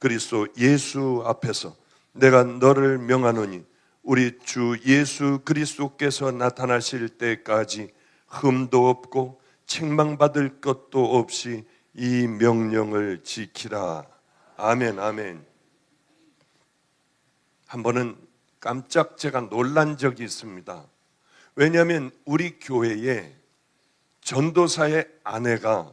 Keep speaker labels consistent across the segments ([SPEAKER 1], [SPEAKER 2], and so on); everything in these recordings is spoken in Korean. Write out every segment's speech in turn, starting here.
[SPEAKER 1] 그리스도 예수 앞에서 내가 너를 명하노니 우리 주 예수 그리스도께서 나타나실 때까지 흠도 없고 책망받을 것도 없이 이 명령을 지키라. 아멘, 아멘. 한 번은 깜짝 제가 놀란 적이 있습니다. 왜냐하면 우리 교회에 전도사의 아내가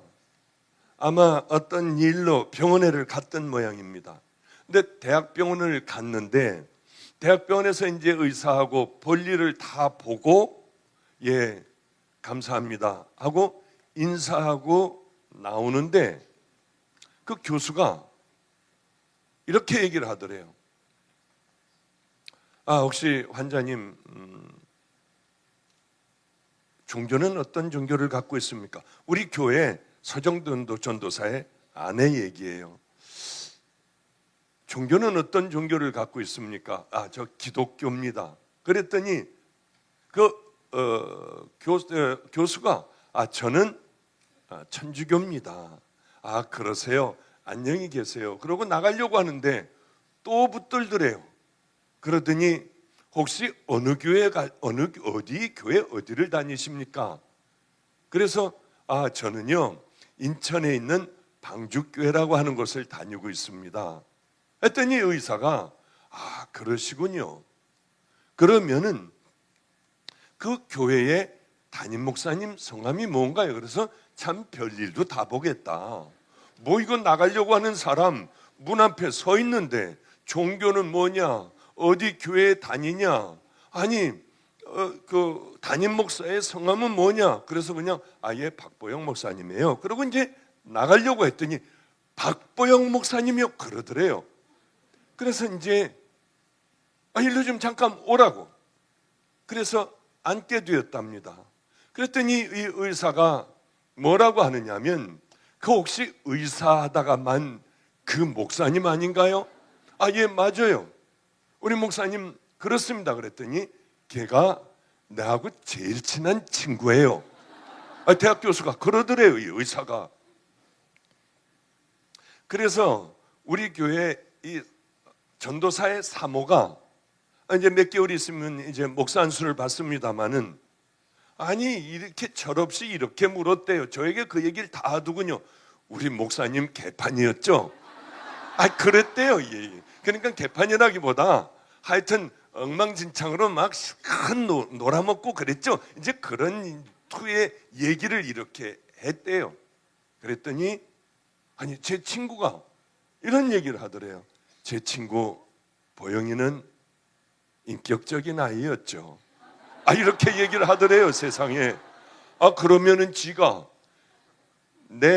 [SPEAKER 1] 아마 어떤 일로 병원에를 갔던 모양입니다. 근데 대학병원을 갔는데 대학병원에서 이제 의사하고 볼일을 다 보고 예, 감사합니다 하고 인사하고 나오는데 그 교수가 이렇게 얘기를 하더래요. 혹시 환자님 종교는 어떤 종교를 갖고 있습니까? 우리 교회 서정도 전도사의 아내 얘기예요. 종교는 어떤 종교를 갖고 있습니까? 저 기독교입니다. 그랬더니 교수가 저는 천주교입니다. 그러세요? 안녕히 계세요. 그러고 나가려고 하는데 또 붙들더래요. 그러더니 혹시 어디 교회 어디를 다니십니까? 그래서 저는요 인천에 있는 방주교회라고 하는 곳을 다니고 있습니다. 했더니 의사가 그러시군요. 그러면은 그 교회의 담임 목사님 성함이 뭔가요? 그래서 참 별일도 다 보겠다. 이거 나가려고 하는 사람 문 앞에 서 있는데 종교는 뭐냐? 어디 교회에 다니냐? 아니 그 담임 목사의 성함은 뭐냐? 그래서 그냥 박보영 목사님이에요. 그러고 이제 나가려고 했더니 박보영 목사님이요 그러더래요. 그래서 이제 일로 좀 잠깐 오라고. 그래서 앉게 되었답니다. 그랬더니 이 의사가 뭐라고 하느냐면 혹시 의사하다가만 그 목사님 아닌가요? 예, 맞아요. 우리 목사님 그렇습니다. 그랬더니 걔가 나하고 제일 친한 친구예요. 대학 교수가 그러더래요, 이 의사가. 그래서 우리 교회 이 전도사의 사모가 이제 몇 개월 있으면 이제 목사 안수를 받습니다마는 이렇게 철없이 이렇게 물었대요. 저에게 그 얘기를 다 하더군요. 우리 목사님 개판이었죠? 그랬대요. 예. 그러니까 개판이라기보다 하여튼 엉망진창으로 막 큰 놀아먹고 그랬죠. 이제 그런 투의 얘기를 이렇게 했대요. 그랬더니 제 친구가 이런 얘기를 하더래요. 제 친구 보영이는 인격적인 아이였죠. 이렇게 얘기를 하더래요. 세상에. 그러면은 지가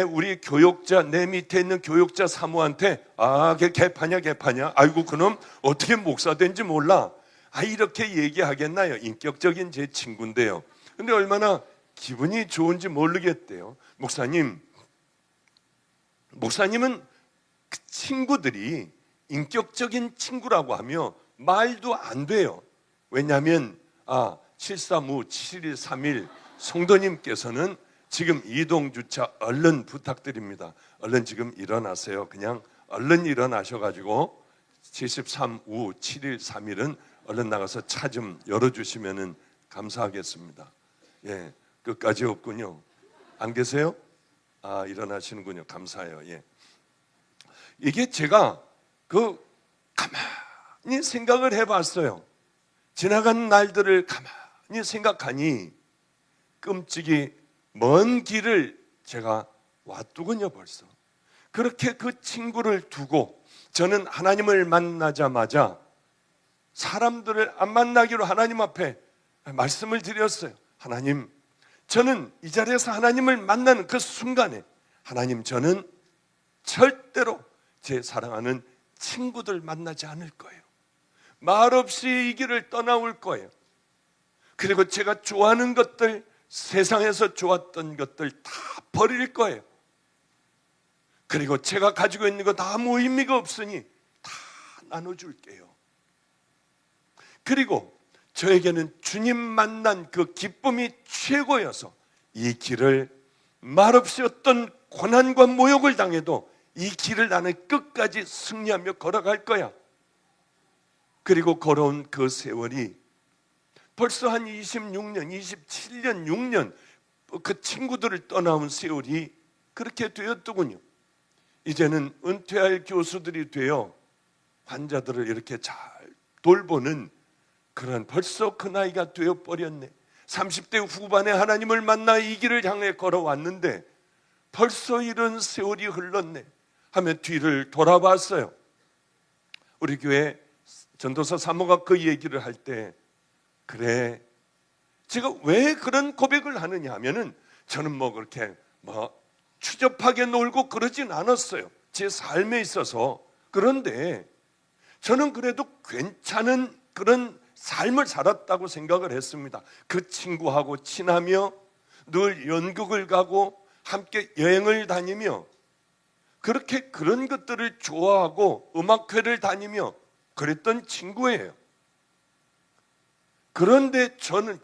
[SPEAKER 1] 우리 교육자, 내 밑에 있는 교육자 사모한테 걔 개파냐 아이고 그놈 어떻게 목사 된지 몰라. 이렇게 얘기하겠나요? 인격적인 제 친구인데요. 근데 얼마나 기분이 좋은지 모르겠대요. 목사님은 그 친구들이 인격적인 친구라고 하며 말도 안 돼요. 왜냐하면 735-7131 성도님께서는 지금 이동주차 얼른 부탁드립니다. 얼른 지금 일어나세요. 그냥 얼른 일어나셔가지고 73-5-7131은 얼른 나가서 차 좀 열어주시면 감사하겠습니다. 예, 끝까지 없군요. 안 계세요? 일어나시는군요. 감사해요. 예. 이게 제가 가만히 생각을 해봤어요. 지나간 날들을 가만히 생각하니 끔찍이 먼 길을 제가 왔더군요. 벌써 그렇게 그 친구를 두고 저는 하나님을 만나자마자 사람들을 안 만나기로 하나님 앞에 말씀을 드렸어요. 하나님, 저는 이 자리에서 하나님을 만나는 그 순간에 하나님, 저는 절대로 제 사랑하는 친구들 만나지 않을 거예요. 말없이 이 길을 떠나올 거예요. 그리고 제가 좋아하는 것들, 세상에서 좋았던 것들 다 버릴 거예요. 그리고 제가 가지고 있는 거 다 아무 의미가 없으니 다 나눠줄게요. 그리고 저에게는 주님 만난 그 기쁨이 최고여서 이 길을 말없이 어떤 고난과 모욕을 당해도 이 길을 나는 끝까지 승리하며 걸어갈 거야. 그리고 걸어온 그 세월이 벌써 한 26년, 27년, 6년 그 친구들을 떠나온 세월이 그렇게 되었더군요. 이제는 은퇴할 교수들이 되어 환자들을 이렇게 잘 돌보는 그런 벌써 그 나이가 되어버렸네. 30대 후반에 하나님을 만나 이 길을 향해 걸어왔는데 벌써 이런 세월이 흘렀네 하며 뒤를 돌아봤어요. 우리 교회 전도사 사모가 그 얘기를 할 때 그래, 제가 왜 그런 고백을 하느냐 하면은 저는 뭐 그렇게 추접하게 놀고 그러진 않았어요. 제 삶에 있어서. 그런데 저는 그래도 괜찮은 그런 삶을 살았다고 생각을 했습니다. 그 친구하고 친하며 늘 연극을 가고 함께 여행을 다니며 그렇게 그런 것들을 좋아하고 음악회를 다니며 그랬던 친구예요. 그런데 저는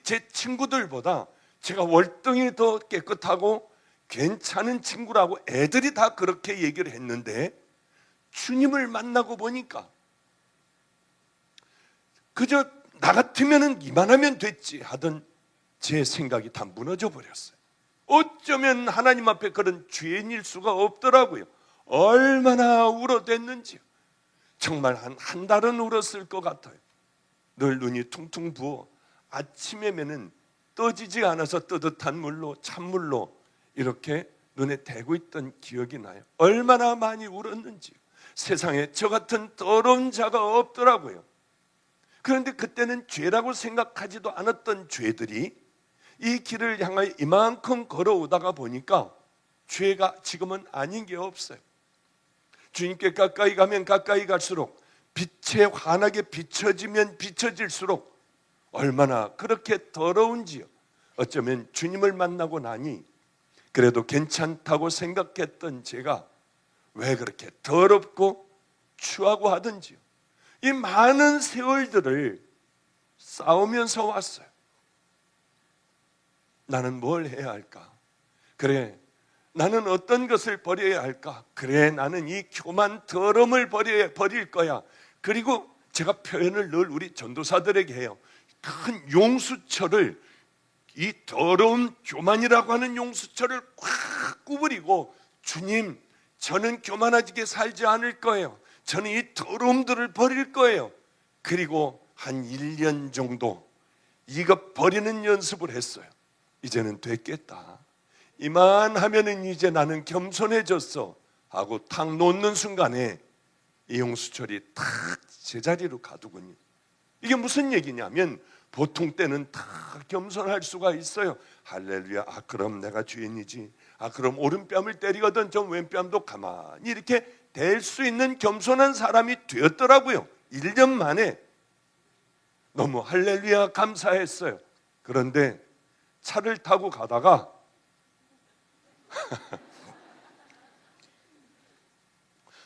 [SPEAKER 1] 제 친구들보다 제가 월등히 더 깨끗하고 괜찮은 친구라고 애들이 다 그렇게 얘기를 했는데 주님을 만나고 보니까 그저 나 같으면 이만하면 됐지 하던 제 생각이 다 무너져 버렸어요. 어쩌면 하나님 앞에 그런 죄인일 수가 없더라고요. 얼마나 울어댔는지요. 정말 한 달은 울었을 것 같아요. 늘 눈이 퉁퉁 부어 아침에면은 떠지지 않아서 뜨뜻한 물로 찬물로 이렇게 눈에 대고 있던 기억이 나요. 얼마나 많이 울었는지요. 세상에 저 같은 더러운 자가 없더라고요. 그런데 그때는 죄라고 생각하지도 않았던 죄들이 이 길을 향하여 이만큼 걸어오다가 보니까 죄가 지금은 아닌 게 없어요. 주님께 가까이 가면 가까이 갈수록 빛에 환하게 비춰지면 비춰질수록 얼마나 그렇게 더러운지요. 어쩌면 주님을 만나고 나니 그래도 괜찮다고 생각했던 제가 왜 그렇게 더럽고 추하고 하든지요. 이 많은 세월들을 싸우면서 왔어요. 나는 뭘 해야 할까? 그래, 나는 어떤 것을 버려야 할까? 그래, 나는 이 교만 더러움을 버릴 거야. 그리고 제가 표현을 늘 우리 전도사들에게 해요. 큰 용수철을, 이 더러운 교만이라고 하는 용수철을 꽉 구부리고, 주님, 저는 교만하게 살지 않을 거예요. 저는 이 더러움들을 버릴 거예요. 그리고 한 1년 정도 이것 버리는 연습을 했어요. 이제는 됐겠다. 이만하면은 이제 나는 겸손해졌어 하고 탁 놓는 순간에 이 용수철이 탁 제자리로 가두군요. 이게 무슨 얘기냐면 보통 때는 다 겸손할 수가 있어요. 할렐루야. 그럼 내가 주인이지. 그럼 오른뺨을 때리거든 좀 왼뺨도 가만히 이렇게 될 수 있는 겸손한 사람이 되었더라고요. 1년 만에. 너무 할렐루야 감사했어요. 그런데 차를 타고 가다가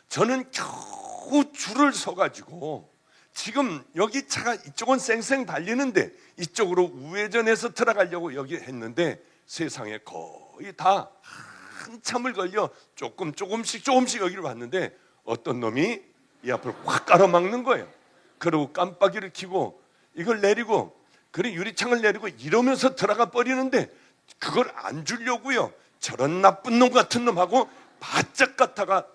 [SPEAKER 1] 저는 겨우 줄을 서가지고 지금 여기 차가 이쪽은 쌩쌩 달리는데 이쪽으로 우회전해서 들어가려고 여기 했는데 세상에 거의 다 한참을 걸려 조금씩 여기를 왔는데 어떤 놈이 이 앞을 확 가로막는 거예요. 그리고 깜빡이를 켜고 이걸 내리고 그래 유리창을 내리고 이러면서 들어가 버리는데 그걸 안 주려고요. 저런 나쁜 놈 같은 놈하고 바짝 갖다가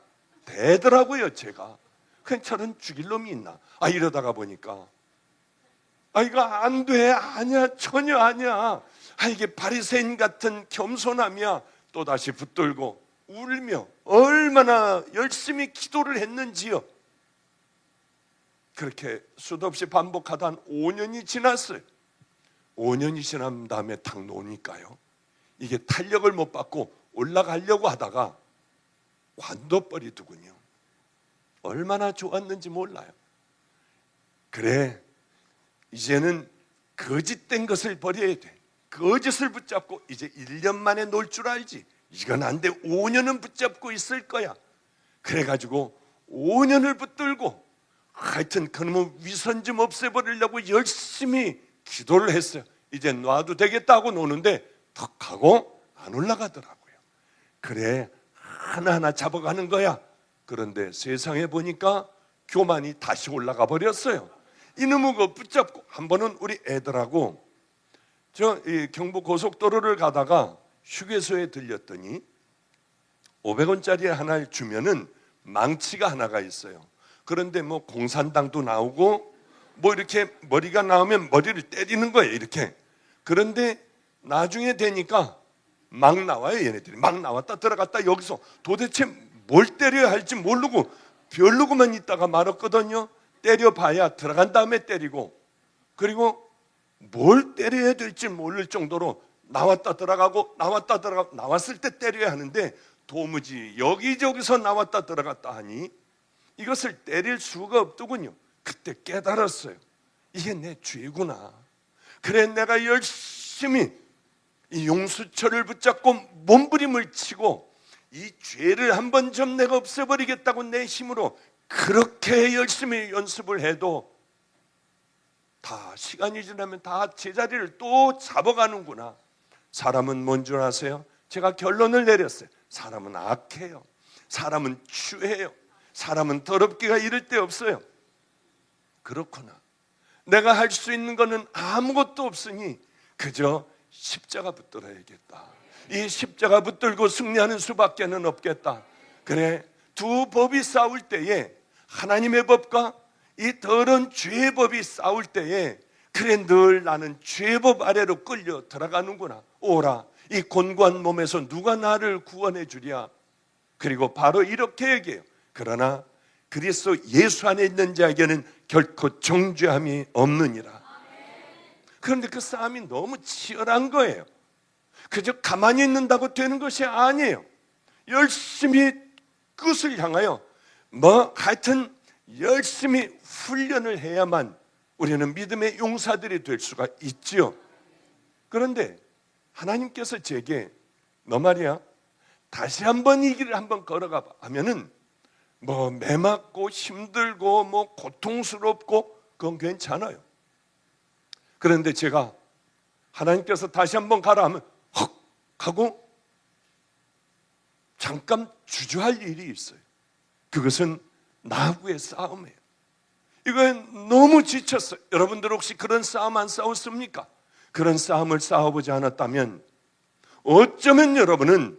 [SPEAKER 1] 대더라고요. 제가 그냥 저런 죽일 놈이 있나. 이러다가 보니까 이거 안 돼. 아니야. 전혀 아니야. 이게 바리새인 같은 겸손함이야. 또다시 붙들고 울며 얼마나 열심히 기도를 했는지요. 그렇게 수도 없이 반복하다 한 5년이 지났어요. 5년이 지난 다음에 탁 놓으니까요. 이게 탄력을 못 받고 올라가려고 하다가 관둬버리더군요. 얼마나 좋았는지 몰라요. 그래, 이제는 거짓된 것을 버려야 돼. 거짓을 붙잡고 이제 1년 만에 놀 줄 알지. 이건 안 돼. 5년은 붙잡고 있을 거야. 그래가지고 5년을 붙들고 하여튼 그놈의 위선 좀 없애버리려고 열심히 기도를 했어요. 이제 놔도 되겠다고 노는데 턱 하고 안 올라가더라고요. 그래, 하나하나 잡아가는 거야. 그런데 세상에 보니까 교만이 다시 올라가 버렸어요. 이놈의 거 붙잡고, 한 번은 우리 애들하고 이 경부 고속도로를 가다가 휴게소에 들렸더니 500원짜리 하나를 주면은 망치가 하나가 있어요. 그런데 뭐 공산당도 나오고 뭐 이렇게 머리가 나오면 머리를 때리는 거예요, 이렇게. 그런데 나중에 되니까 막 나와요. 얘네들이 막 나왔다 들어갔다. 여기서 도대체 뭘 때려야 할지 모르고 별로고만 있다가 말았거든요. 때려봐야 들어간 다음에 때리고, 그리고 뭘 때려야 될지 모를 정도로 나왔다 들어가고 나왔다 들어가고, 나왔을 때 때려야 하는데 도무지 여기저기서 나왔다 들어갔다 하니 이것을 때릴 수가 없더군요. 그때 깨달았어요. 이게 내 죄구나. 그래, 내가 열심히 이 용수철을 붙잡고 몸부림을 치고 이 죄를 한 번 좀 내가 없애버리겠다고 내 힘으로 그렇게 열심히 연습을 해도 다 시간이 지나면 다 제자리를 또 잡아가는구나. 사람은 뭔 줄 아세요? 제가 결론을 내렸어요. 사람은 악해요. 사람은 추해요. 사람은 더럽기가 이를 데 없어요. 그렇구나. 내가 할 수 있는 것은 아무것도 없으니 그저 십자가 붙들어야겠다. 이 십자가 붙들고 승리하는 수밖에는 없겠다. 그래, 두 법이 싸울 때에, 하나님의 법과 이 더러운 죄의 법이 싸울 때에, 그래, 늘 나는 죄의 법 아래로 끌려 들어가는구나. 오라, 이 곤고한 몸에서 누가 나를 구원해 주랴. 그리고 바로 이렇게 얘기해요. 그러나 그리스도 예수 안에 있는 자에게는 결코 정죄함이 없느니라. 그런데 그 싸움이 너무 치열한 거예요. 그저 가만히 있는다고 되는 것이 아니에요. 열심히 끝을 향하여 하여튼 열심히 훈련을 해야만 우리는 믿음의 용사들이 될 수가 있지요. 그런데 하나님께서 제게 너 말이야, 다시 한번 이 길을 한번 걸어가 봐 하면은 매맞고 힘들고 고통스럽고 그건 괜찮아요. 그런데 제가 하나님께서 다시 한번 가라 하면 헉 하고 잠깐 주저할 일이 있어요. 그것은 나하고의 싸움이에요. 이건 너무 지쳤어요. 여러분들 혹시 그런 싸움 안 싸웠습니까? 그런 싸움을 싸워보지 않았다면 어쩌면 여러분은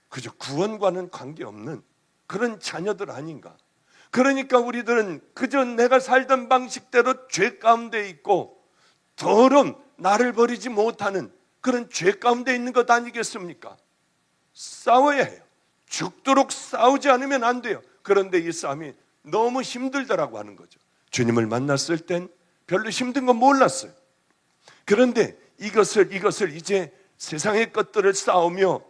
[SPEAKER 1] 그저 구원과는 관계없는 그런 자녀들 아닌가. 그러니까 우리들은 그저 내가 살던 방식대로 죄 가운데 있고 더러운 나를 버리지 못하는 그런 죄 가운데 있는 것 아니겠습니까? 싸워야 해요. 죽도록 싸우지 않으면 안 돼요. 그런데 이 싸움이 너무 힘들더라고 하는 거죠. 주님을 만났을 땐 별로 힘든 건 몰랐어요. 그런데 이것을 이제 세상의 것들을 싸우며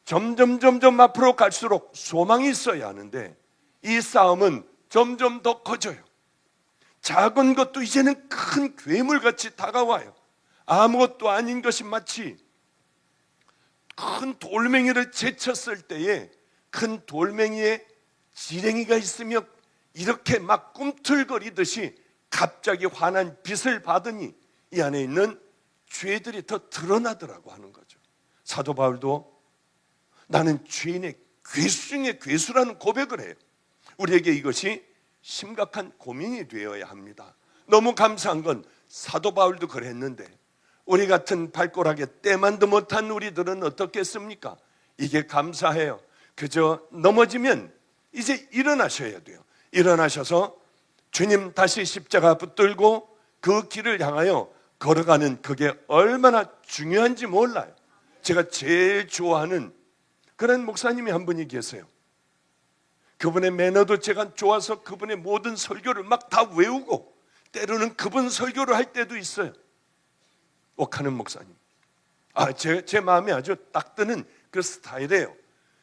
[SPEAKER 1] 점점 앞으로 갈수록 소망이 있어야 하는데 이 싸움은 점점 더 커져요. 작은 것도 이제는 큰 괴물같이 다가와요. 아무것도 아닌 것이 마치 큰 돌멩이를 제쳤을 때에 큰 돌멩이에 지렁이가 있으며 이렇게 막 꿈틀거리듯이 갑자기 환한 빛을 받으니 이 안에 있는 죄들이 더 드러나더라고 하는 거죠. 사도 바울도 나는 죄인의 괴수 중에 괴수라는 고백을 해요. 우리에게 이것이 심각한 고민이 되어야 합니다. 너무 감사한 건 사도 바울도 그랬는데 우리 같은 발가락에 때만도 못한 우리들은 어떻겠습니까? 이게 감사해요. 그저 넘어지면 이제 일어나셔야 돼요. 일어나셔서 주님 다시 십자가 붙들고 그 길을 향하여 걸어가는 그게 얼마나 중요한지 몰라요. 제가 제일 좋아하는 그런 목사님이 한 분이 계세요. 그분의 매너도 제가 좋아서 그분의 모든 설교를 막 다 외우고 때로는 그분 설교를 할 때도 있어요. 옥하는 목사님. 제 마음에 아주 딱 드는 그 스타일이에요.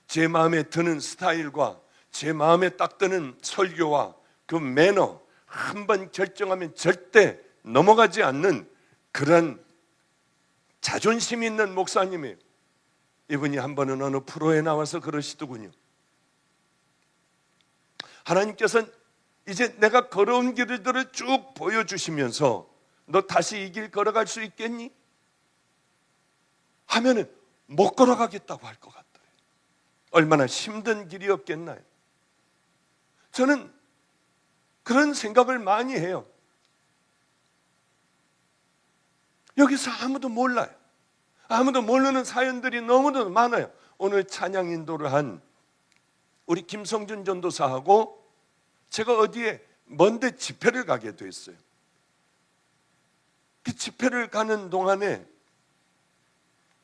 [SPEAKER 1] 제 마음에 드는 스타일과 제 마음에 딱 드는 설교와 그 매너, 한번 결정하면 절대 넘어가지 않는 그런 자존심 있는 목사님이에요. 이분이 한 번은 어느 프로에 나와서 그러시더군요. 하나님께서는 이제 내가 걸어온 길들을 쭉 보여주시면서 너 다시 이 길 걸어갈 수 있겠니? 하면은 못 걸어가겠다고 할 것 같더래요. 얼마나 힘든 길이었겠나요? 저는 그런 생각을 많이 해요. 여기서 아무도 몰라요. 아무도 모르는 사연들이 너무도 많아요. 오늘 찬양 인도를 한 우리 김성준 전도사하고 제가 어디에 먼데 집회를 가게 됐어요. 그 집회를 가는 동안에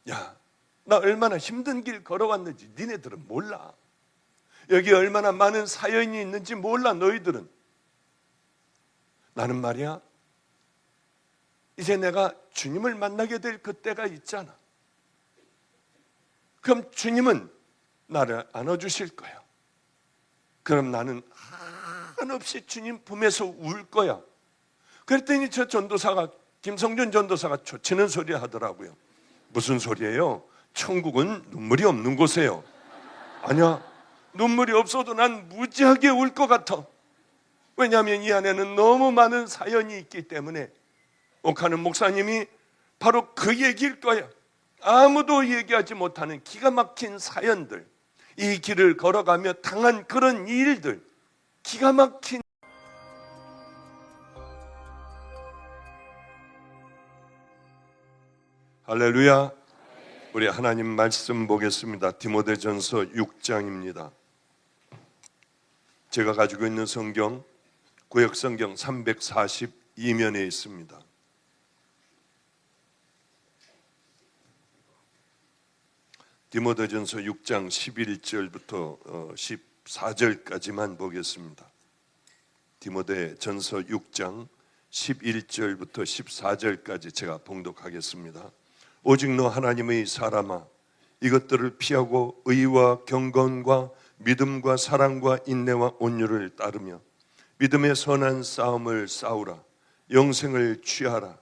[SPEAKER 1] 야, 나 얼마나 힘든 길 걸어왔는지 니네들은 몰라. 여기 얼마나 많은 사연이 있는지 몰라. 너희들은. 나는 말이야, 이제 내가 주님을 만나게 될 그때가 있잖아. 그럼 주님은 나를 안아주실 거야. 그럼 나는 한없이 주님 품에서 울 거야. 그랬더니 저 전도사가, 김성준 전도사가 초치는 소리 하더라고요. 무슨 소리예요? 천국은 눈물이 없는 곳이에요. 아니야, 눈물이 없어도 난 무지하게 울 것 같아. 왜냐하면 이 안에는 너무 많은 사연이 있기 때문에. 옥하는 목사님이 바로 그 얘기일 거야. 아무도 얘기하지 못하는 기가 막힌 사연들, 이 길을 걸어가며 당한 그런 일들, 기가 막힌. 할렐루야. 우리 하나님 말씀 보겠습니다. 디모데전서 6장입니다. 제가 가지고 있는 성경 구역성경 342면에 있습니다. 디모데전서 6장 11절부터 14절까지만 보겠습니다. 디모데전서 6장 11절부터 14절까지 제가 봉독하겠습니다. 오직 너 하나님의 사람아, 이것들을 피하고 의와 경건과 믿음과 사랑과 인내와 온유를 따르며 믿음의 선한 싸움을 싸우라. 영생을 취하라.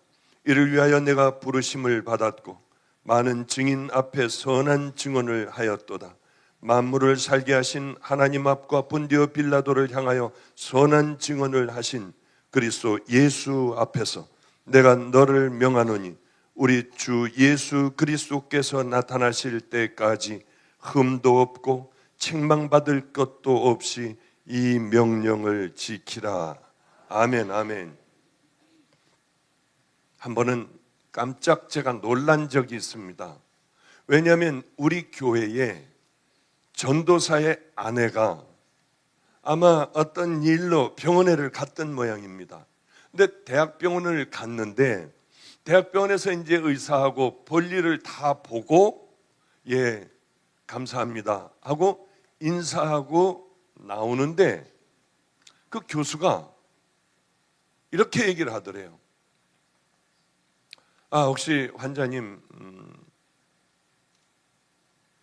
[SPEAKER 1] 이를 위하여 내가 부르심을 받았고 많은 증인 앞에 선한 증언을 하였도다. 만물을 살게 하신 하나님 앞과 본디오 빌라도를 향하여 선한 증언을 하신 그리스도 예수 앞에서 내가 너를 명하노니 우리 주 예수 그리스도께서 나타나실 때까지 흠도 없고 책망받을 것도 없이 이 명령을 지키라. 아멘, 아멘. 한 번은 깜짝 제가 놀란 적이 있습니다. 왜냐하면 우리 교회에 전도사의 아내가 아마 어떤 일로 병원에를 갔던 모양입니다. 근데 대학병원을 갔는데 대학병원에서 이제 의사하고 볼일을 다 보고 예, 감사합니다 하고 인사하고 나오는데 그 교수가 이렇게 얘기를 하더래요. 혹시 환자님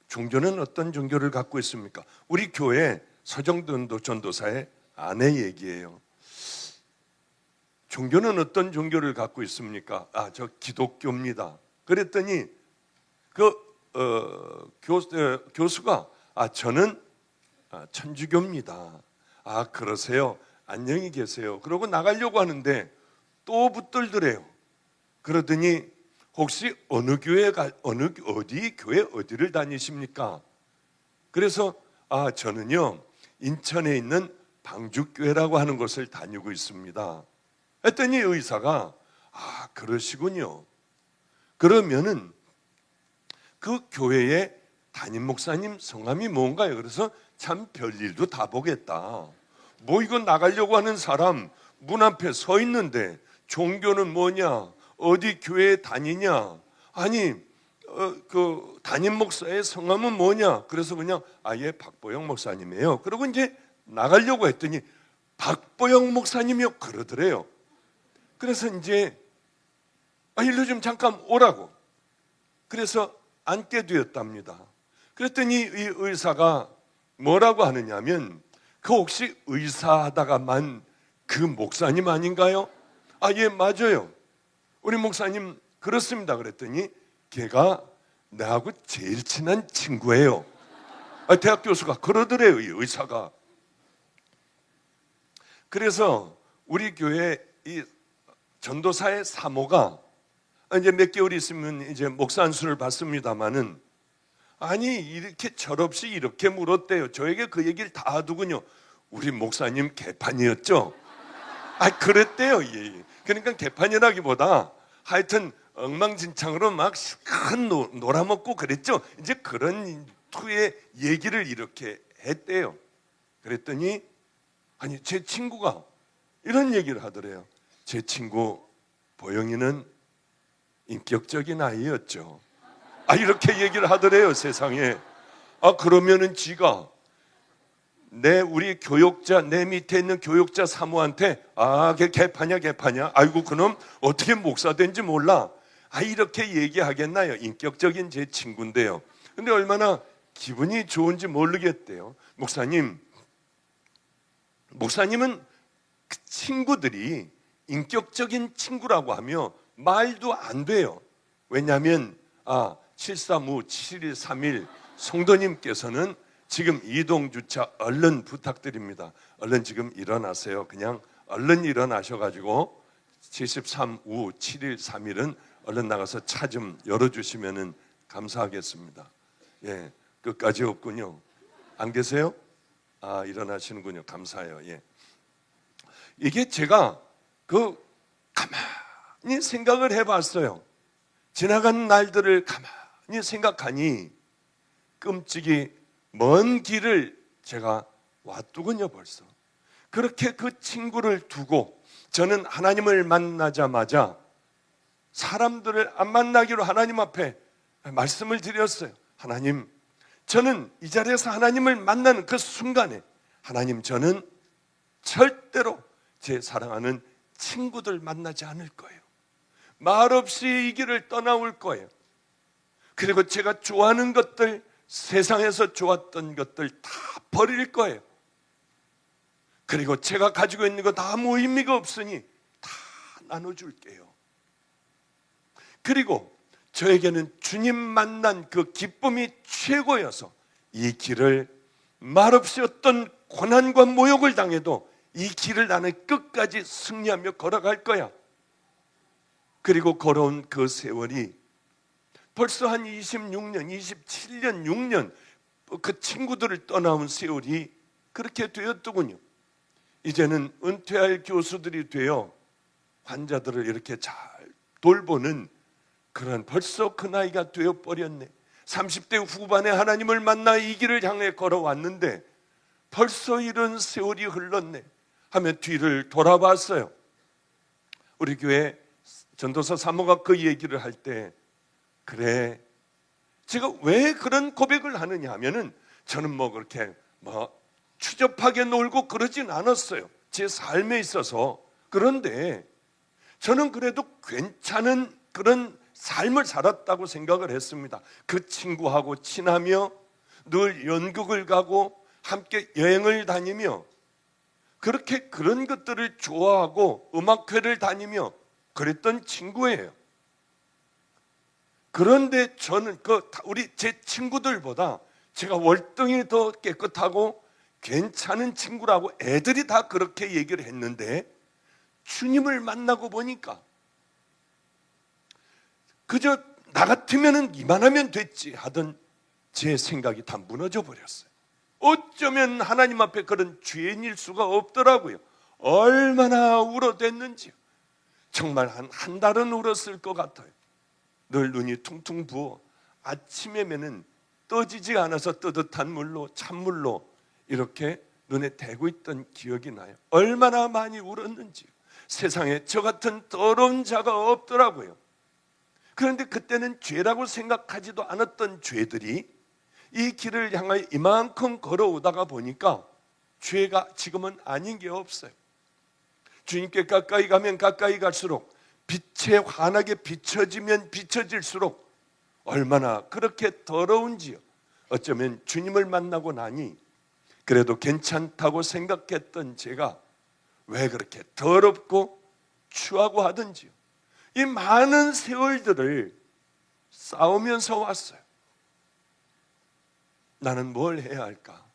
[SPEAKER 1] 종교는 어떤 종교를 갖고 있습니까? 우리 교회 서정돈 전도사의 아내 얘기예요. 종교는 어떤 종교를 갖고 있습니까? 저 기독교입니다. 그랬더니 교수가 저는 천주교입니다. 그러세요? 안녕히 계세요. 그러고 나가려고 하는데 또 붙들더래요. 그러더니 혹시 어디 교회 어디를 다니십니까? 그래서 저는요 인천에 있는 방주교회라고 하는 곳을 다니고 있습니다. 했더니 의사가 그러시군요. 그러면은 그 교회의 담임 목사님 성함이 뭔가요? 그래서 참 별일도 다 보겠다. 뭐 이거 나가려고 하는 사람 문 앞에 서 있는데 종교는 뭐냐? 어디 교회에 다니냐? 아니 그 담임 목사의 성함은 뭐냐? 그래서 그냥 예 박보영 목사님이에요. 그러고 이제 나가려고 했더니 박보영 목사님이요 그러더래요. 그래서 이제 일로 좀 잠깐 오라고. 그래서 앉게 되었답니다. 그랬더니 이 의사가 뭐라고 하느냐면 그 혹시 의사하다가만 그 목사님 아닌가요? 예 맞아요. 우리 목사님 그렇습니다. 그랬더니 걔가 나하고 제일 친한 친구예요. 대학 교수가 그러더래요. 이 의사가. 그래서 우리 교회 이 전도사의 사모가 이제 몇 개월 있으면 이제 목사 안수를 받습니다마는 아니 이렇게 철없이 이렇게 물었대요. 저에게 그 얘기를 다 하더군요. 우리 목사님 개판이었죠? 그랬대요. 예. 그러니까 개판이라기보다 하여튼 엉망진창으로 막 큰 놀아먹고 그랬죠. 이제 그런 투의 얘기를 이렇게 했대요. 그랬더니 아니 제 친구가 이런 얘기를 하더래요. 제 친구 보영이는 인격적인 아이였죠. 이렇게 얘기를 하더래요. 세상에. 그러면은 지가 우리 교육자, 내 밑에 있는 교육자 사모한테 걔 개파냐 아이고 그놈 어떻게 목사 된지 몰라 이렇게 얘기하겠나요? 인격적인 제 친구인데요. 근데 얼마나 기분이 좋은지 모르겠대요. 목사님은 그 친구들이 인격적인 친구라고 하며 말도 안 돼요. 왜냐하면 735-7131 성도님께서는 지금 이동주차 얼른 부탁드립니다. 얼른 지금 일어나세요. 그냥 얼른 일어나셔가지고 73-5-7131은 얼른 나가서 차 좀 열어주시면 감사하겠습니다. 예, 끝까지 없군요. 안 계세요? 일어나시는군요. 감사해요. 예. 이게 제가 가만히 생각을 해봤어요. 지나간 날들을 가만히 생각하니 끔찍이 먼 길을 제가 왔더군요. 벌써 그렇게 그 친구를 두고 저는 하나님을 만나자마자 사람들을 안 만나기로 하나님 앞에 말씀을 드렸어요. 하나님, 저는 이 자리에서 하나님을 만나는 그 순간에 하나님, 저는 절대로 제 사랑하는 친구들 만나지 않을 거예요. 말없이 이 길을 떠나올 거예요. 그리고 제가 좋아하는 것들, 세상에서 좋았던 것들 다 버릴 거예요. 그리고 제가 가지고 있는 거 다 아무 의미가 없으니 다 나눠줄게요. 그리고 저에게는 주님 만난 그 기쁨이 최고여서 이 길을 말없이 어떤 고난과 모욕을 당해도 이 길을 나는 끝까지 승리하며 걸어갈 거야. 그리고 걸어온 그 세월이 벌써 한 26년, 27년, 6년 그 친구들을 떠나온 세월이 그렇게 되었더군요. 이제는 은퇴할 교수들이 되어 환자들을 이렇게 잘 돌보는 그런 벌써 그 나이가 되어버렸네. 30대 후반에 하나님을 만나 이 길을 향해 걸어왔는데 벌써 이런 세월이 흘렀네 하며 뒤를 돌아봤어요. 우리 교회 전도사 사모가 그 얘기를 할 때 그래, 제가 왜 그런 고백을 하느냐 하면은 저는 그렇게 추접하게 놀고 그러진 않았어요. 제 삶에 있어서. 그런데 저는 그래도 괜찮은 그런 삶을 살았다고 생각을 했습니다. 그 친구하고 친하며 늘 연극을 가고 함께 여행을 다니며 그렇게 그런 것들을 좋아하고 음악회를 다니며 그랬던 친구예요. 그런데 저는 우리 제 친구들보다 제가 월등히 더 깨끗하고 괜찮은 친구라고 애들이 다 그렇게 얘기를 했는데 주님을 만나고 보니까 그저 나 같으면 이만하면 됐지 하던 제 생각이 다 무너져 버렸어요. 어쩌면 하나님 앞에 그런 죄인일 수가 없더라고요. 얼마나 울어댔는지요. 정말 한 달은 울었을 것 같아요. 늘 눈이 퉁퉁 부어 아침에면은 떠지지 않아서 뜨뜻한 물로 찬물로 이렇게 눈에 대고 있던 기억이 나요. 얼마나 많이 울었는지요. 세상에 저 같은 더러운 자가 없더라고요. 그런데 그때는 죄라고 생각하지도 않았던 죄들이 이 길을 향하여 이만큼 걸어오다가 보니까 죄가 지금은 아닌 게 없어요. 주님께 가까이 가면 가까이 갈수록 빛에 환하게 비춰지면 비춰질수록 얼마나 그렇게 더러운지요. 어쩌면 주님을 만나고 나니 그래도 괜찮다고 생각했던 제가 왜 그렇게 더럽고 추하고 하든지요. 이 많은 세월들을 싸우면서 왔어요. 나는 뭘 해야 할까?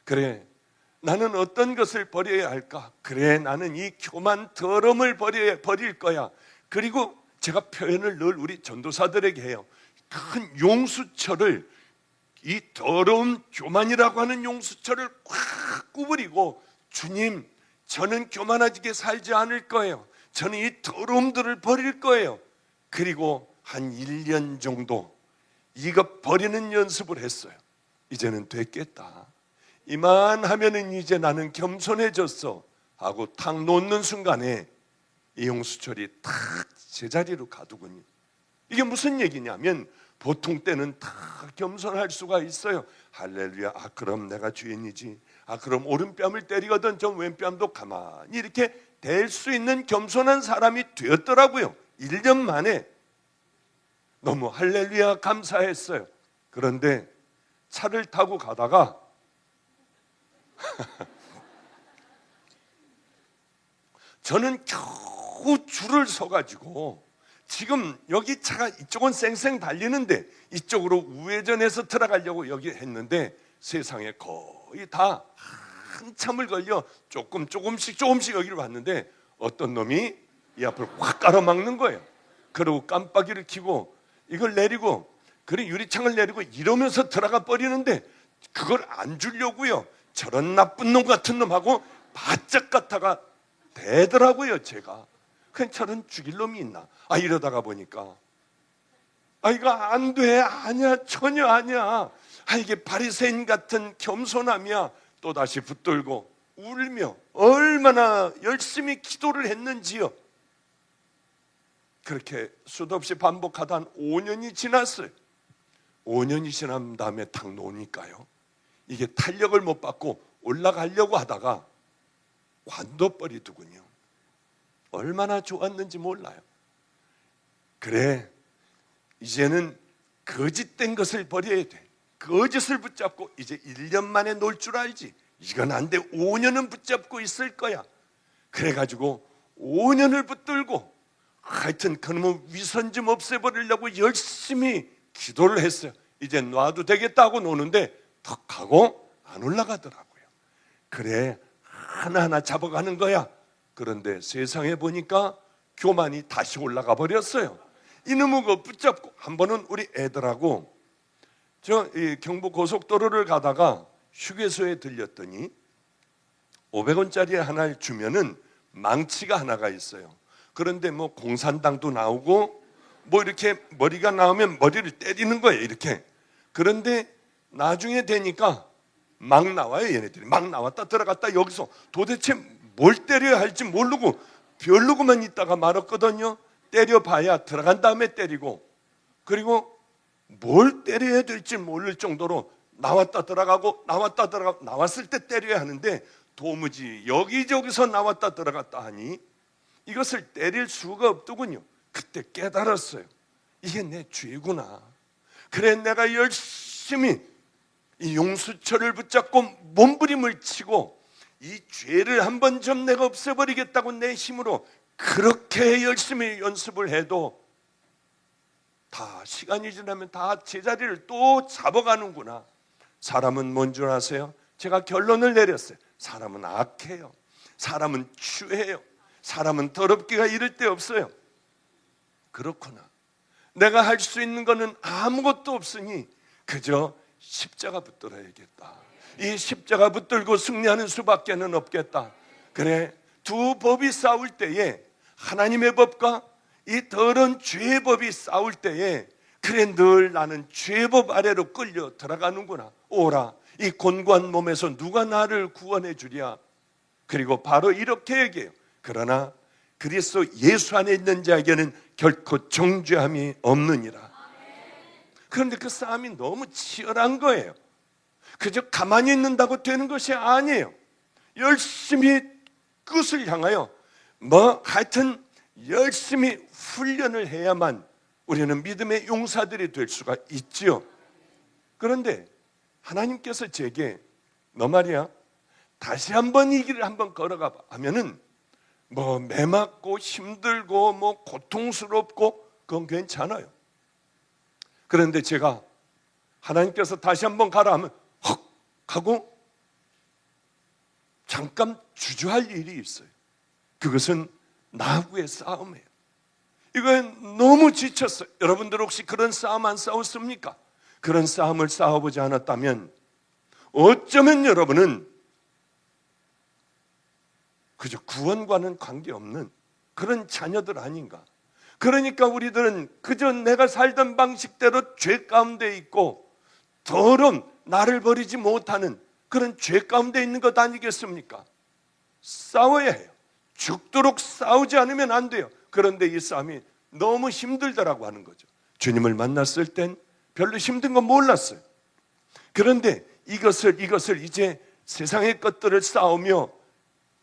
[SPEAKER 1] 그래, 나는 어떤 것을 버려야 할까? 그래, 나는 이 교만 더러움을 버릴 거야. 그리고 제가 표현을 늘 우리 전도사들에게 해요. 큰 용수철을 이 더러운 교만이라고 하는 용수철을 꽉 구부리고, 주님, 저는 교만하게 살지 않을 거예요. 저는 이 더러움들을 버릴 거예요. 그리고 한 1년 정도 이거 버리는 연습을 했어요. 이제는 됐겠다. 이만하면은 이제 나는 겸손해졌어 하고 탁 놓는 순간에 이 용수철이 탁 제자리로 가두군요. 이게 무슨 얘기냐면, 보통 때는 다 겸손할 수가 있어요. 할렐루야, 그럼 내가 주인이지. 그럼 오른뺨을 때리거든 좀 왼뺨도 가만히 이렇게 될 수 있는 겸손한 사람이 되었더라고요. 1년 만에. 너무 할렐루야 감사했어요. 그런데 차를 타고 가다가 저는 겨우 줄을 서가지고, 지금 여기 차가 이쪽은 쌩쌩 달리는데 이쪽으로 우회전해서 들어가려고 여기 했는데, 세상에 거의 다 한참을 걸려 조금씩 여기를 봤는데 어떤 놈이 이 앞을 확 가로막는 거예요. 그리고 깜빡이를 켜고 이걸 내리고, 그리고 유리창을 내리고 이러면서 들어가 버리는데, 그걸 안 주려고요. 저런 나쁜 놈 같은 놈하고 바짝 갖다가 대더라고요. 제가 그냥 저런 죽일 놈이 있나. 이러다가 보니까 이거 안 돼. 아니야, 전혀 아니야. 이게 바리새인 같은 겸손함이야. 또다시 붙들고 울며 얼마나 열심히 기도를 했는지요. 그렇게 수도 없이 반복하다 한 5년이 지났어요. 5년이 지난 다음에 탁 놓으니까요, 이게 탄력을 못 받고 올라가려고 하다가 관둬버리더군요. 얼마나 좋았는지 몰라요. 그래, 이제는 거짓된 것을 버려야 돼. 거짓을 붙잡고 이제 1년 만에 놓을 줄 알지. 이건 안 돼. 5년은 붙잡고 있을 거야. 그래가지고 5년을 붙들고 하여튼 그놈의 위선 좀 없애버리려고 열심히 기도를 했어요. 이제 놔도 되겠다 하고 노는데 턱 하고 안 올라가더라고요. 그래, 하나하나 잡아가는 거야. 그런데 세상에 보니까 교만이 다시 올라가 버렸어요. 이놈의 거 붙잡고, 한 번은 우리 애들하고 이 경부 고속도로를 가다가 휴게소에 들렸더니 500원짜리 하나를 주면은 망치가 하나가 있어요. 그런데 뭐 공산당도 나오고 뭐 이렇게 머리가 나오면 머리를 때리는 거예요, 이렇게. 그런데 나중에 되니까 막 나와요. 얘네들이 막 나왔다 들어갔다. 여기서 도대체 뭘 때려야 할지 모르고 벼르고만 있다가 말았거든요. 때려봐야 들어간 다음에 때리고, 그리고 뭘 때려야 될지 모를 정도로 나왔다 들어가고 나왔다 들어가고, 나왔을 때 때려야 하는데 도무지 여기저기서 나왔다 들어갔다 하니 이것을 때릴 수가 없더군요. 그때 깨달았어요. 이게 내 죄구나. 그래, 내가 열심히 이 용수철을 붙잡고 몸부림을 치고 이 죄를 한 번 좀 내가 없애버리겠다고 내 힘으로 그렇게 열심히 연습을 해도 다 시간이 지나면 다 제자리를 또 잡아가는구나. 사람은 뭔 줄 아세요? 제가 결론을 내렸어요. 사람은 악해요. 사람은 추해요. 사람은 더럽기가 이를 데 없어요. 그렇구나. 내가 할 수 있는 거는 아무것도 없으니 그저 십자가 붙들어야겠다. 이 십자가 붙들고 승리하는 수밖에는 없겠다. 그래, 두 법이 싸울 때에, 하나님의 법과 이 더러운 죄의 법이 싸울 때에, 그래, 늘 나는 죄의 법 아래로 끌려 들어가는구나. 오라, 이 곤고한 몸에서 누가 나를 구원해 주랴. 그리고 바로 이렇게 얘기해요. 그러나 그리스도 예수 안에 있는 자에게는 결코 정죄함이 없느니라. 그런데 그 싸움이 너무 치열한 거예요. 그저 가만히 있는다고 되는 것이 아니에요. 열심히 끝을 향하여 하여튼 열심히 훈련을 해야만 우리는 믿음의 용사들이 될 수가 있지요. 그런데 하나님께서 제게 너 말이야, 다시 한번 이 길을 한번 걸어가 봐 하면은 매맞고 힘들고 고통스럽고 그건 괜찮아요. 그런데 제가 하나님께서 다시 한번 가라 하면 헉 하고 잠깐 주저할 일이 있어요. 그것은 나하고의 싸움이에요. 이건 너무 지쳤어요. 여러분들 혹시 그런 싸움 안 싸웠습니까? 그런 싸움을 싸워보지 않았다면 어쩌면 여러분은 그저 구원과는 관계없는 그런 자녀들 아닌가. 그러니까 우리들은 그저 내가 살던 방식대로 죄 가운데 있고 더러운 나를 버리지 못하는 그런 죄 가운데 있는 것 아니겠습니까? 싸워야 해요. 죽도록 싸우지 않으면 안 돼요. 그런데 이 싸움이 너무 힘들다라고 하는 거죠. 주님을 만났을 땐 별로 힘든 건 몰랐어요. 그런데 이것을 이제 세상의 것들을 싸우며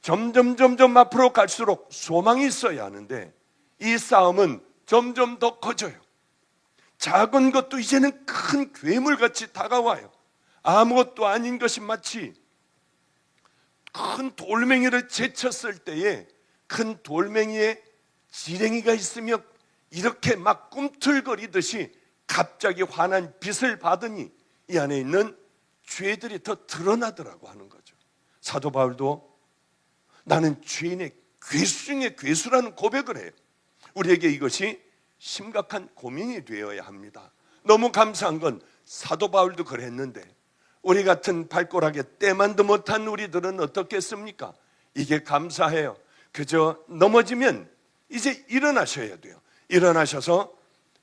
[SPEAKER 1] 점점 앞으로 갈수록 소망이 있어야 하는데 이 싸움은 점점 더 커져요. 작은 것도 이제는 큰 괴물같이 다가와요. 아무것도 아닌 것이 마치 큰 돌멩이를 제쳤을 때에 큰 돌멩이에 지렁이가 있으며 이렇게 막 꿈틀거리듯이 갑자기 환한 빛을 받으니 이 안에 있는 죄들이 더 드러나더라고 하는 거죠. 사도 바울도 나는 죄인의 괴수 중에 괴수라는 고백을 해요. 우리에게 이것이 심각한 고민이 되어야 합니다. 너무 감사한 건 사도 바울도 그랬는데 우리 같은 발꼬락에 때만도 못한 우리들은 어떻겠습니까? 이게 감사해요. 그저 넘어지면 이제 일어나셔야 돼요. 일어나셔서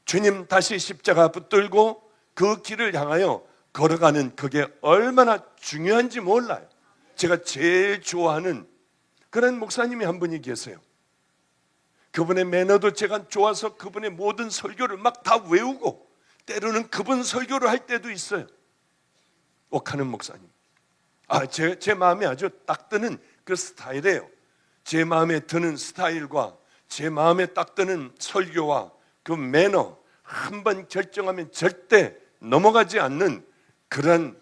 [SPEAKER 1] 주님 다시 십자가 붙들고 그 길을 향하여 걸어가는 그게 얼마나 중요한지 몰라요. 제가 제일 좋아하는 그런 목사님이 한 분이 계세요. 그분의 매너도 제가 좋아서 그분의 모든 설교를 막 다 외우고 때로는 그분 설교를 할 때도 있어요. 옥하는 목사님. 제 마음에 아주 딱 드는 그 스타일이에요. 제 마음에 드는 스타일과 제 마음에 딱 드는 설교와 그 매너, 한번 결정하면 절대 넘어가지 않는 그런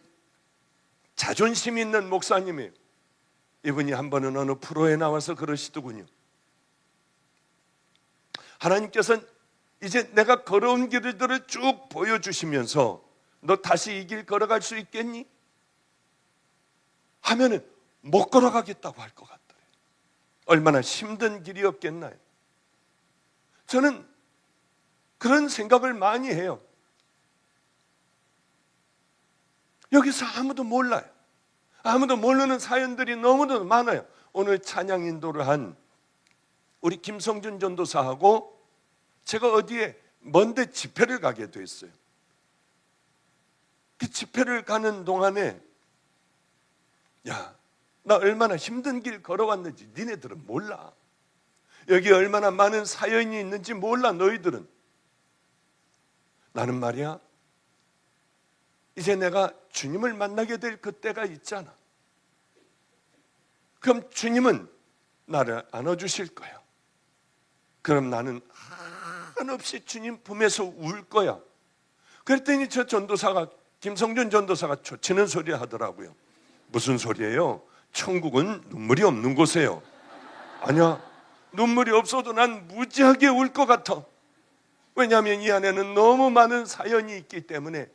[SPEAKER 1] 자존심 있는 목사님이에요. 이분이 한 번은 어느 프로에 나와서 그러시더군요. 하나님께서는 이제 내가 걸어온 길들을 쭉 보여주시면서 너 다시 이 길 걸어갈 수 있겠니? 하면은 못 걸어가겠다고 할 것 같더래요. 얼마나 힘든 길이었겠나요? 저는 그런 생각을 많이 해요. 여기서 아무도 몰라요. 아무도 모르는 사연들이 너무도 많아요. 오늘 찬양 인도를 한 우리 김성준 전도사하고 제가 어디에 먼데 집회를 가게 됐어요. 그 집회를 가는 동안에 나 얼마나 힘든 길 걸어왔는지 니네들은 몰라. 여기 얼마나 많은 사연이 있는지 몰라 너희들은. 나는 말이야 이제 내가 주님을 만나게 될 그때가 있잖아. 그럼 주님은 나를 안아주실 거야. 그럼 나는 한없이 주님 품에서 울 거야. 그랬더니 저 전도사가 김성준 전도사가 초치는 소리 하더라고요. 무슨 소리예요? 천국은 눈물이 없는 곳이에요. 아니야, 눈물이 없어도 난 무지하게 울 것 같아. 왜냐하면 이 안에는 너무 많은 사연이 있기 때문에.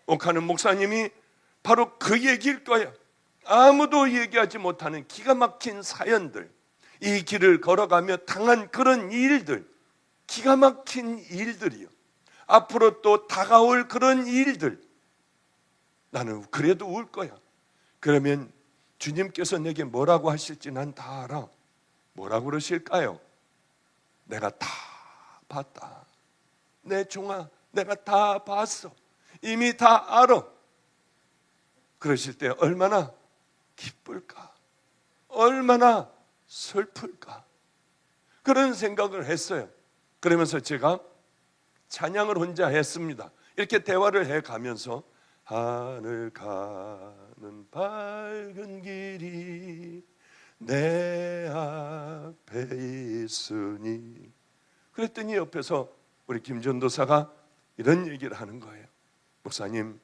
[SPEAKER 1] 옥하는 목사님이 바로 그 얘기일 거예요. 아무도 얘기하지 못하는 기가 막힌 사연들, 이 길을 걸어가며 당한 그런 일들, 기가 막힌 일들이요. 앞으로 또 다가올 그런 일들, 나는 그래도 울 거야. 그러면 주님께서 내게 뭐라고 하실지 난 다 알아. 뭐라고 그러실까요? 내가 다 봤다. 내 종아, 내가 다 봤어. 이미 다 알아. 그러실 때 얼마나 기쁠까? 얼마나 슬플까? 그런 생각을 했어요. 그러면서 제가 찬양을 혼자 했습니다. 이렇게 대화를 해가면서 하늘 가는 밝은 길이 내 앞에 있으니. 그랬더니 옆에서 우리 김전도사가 이런 얘기를 하는 거예요. 목사님,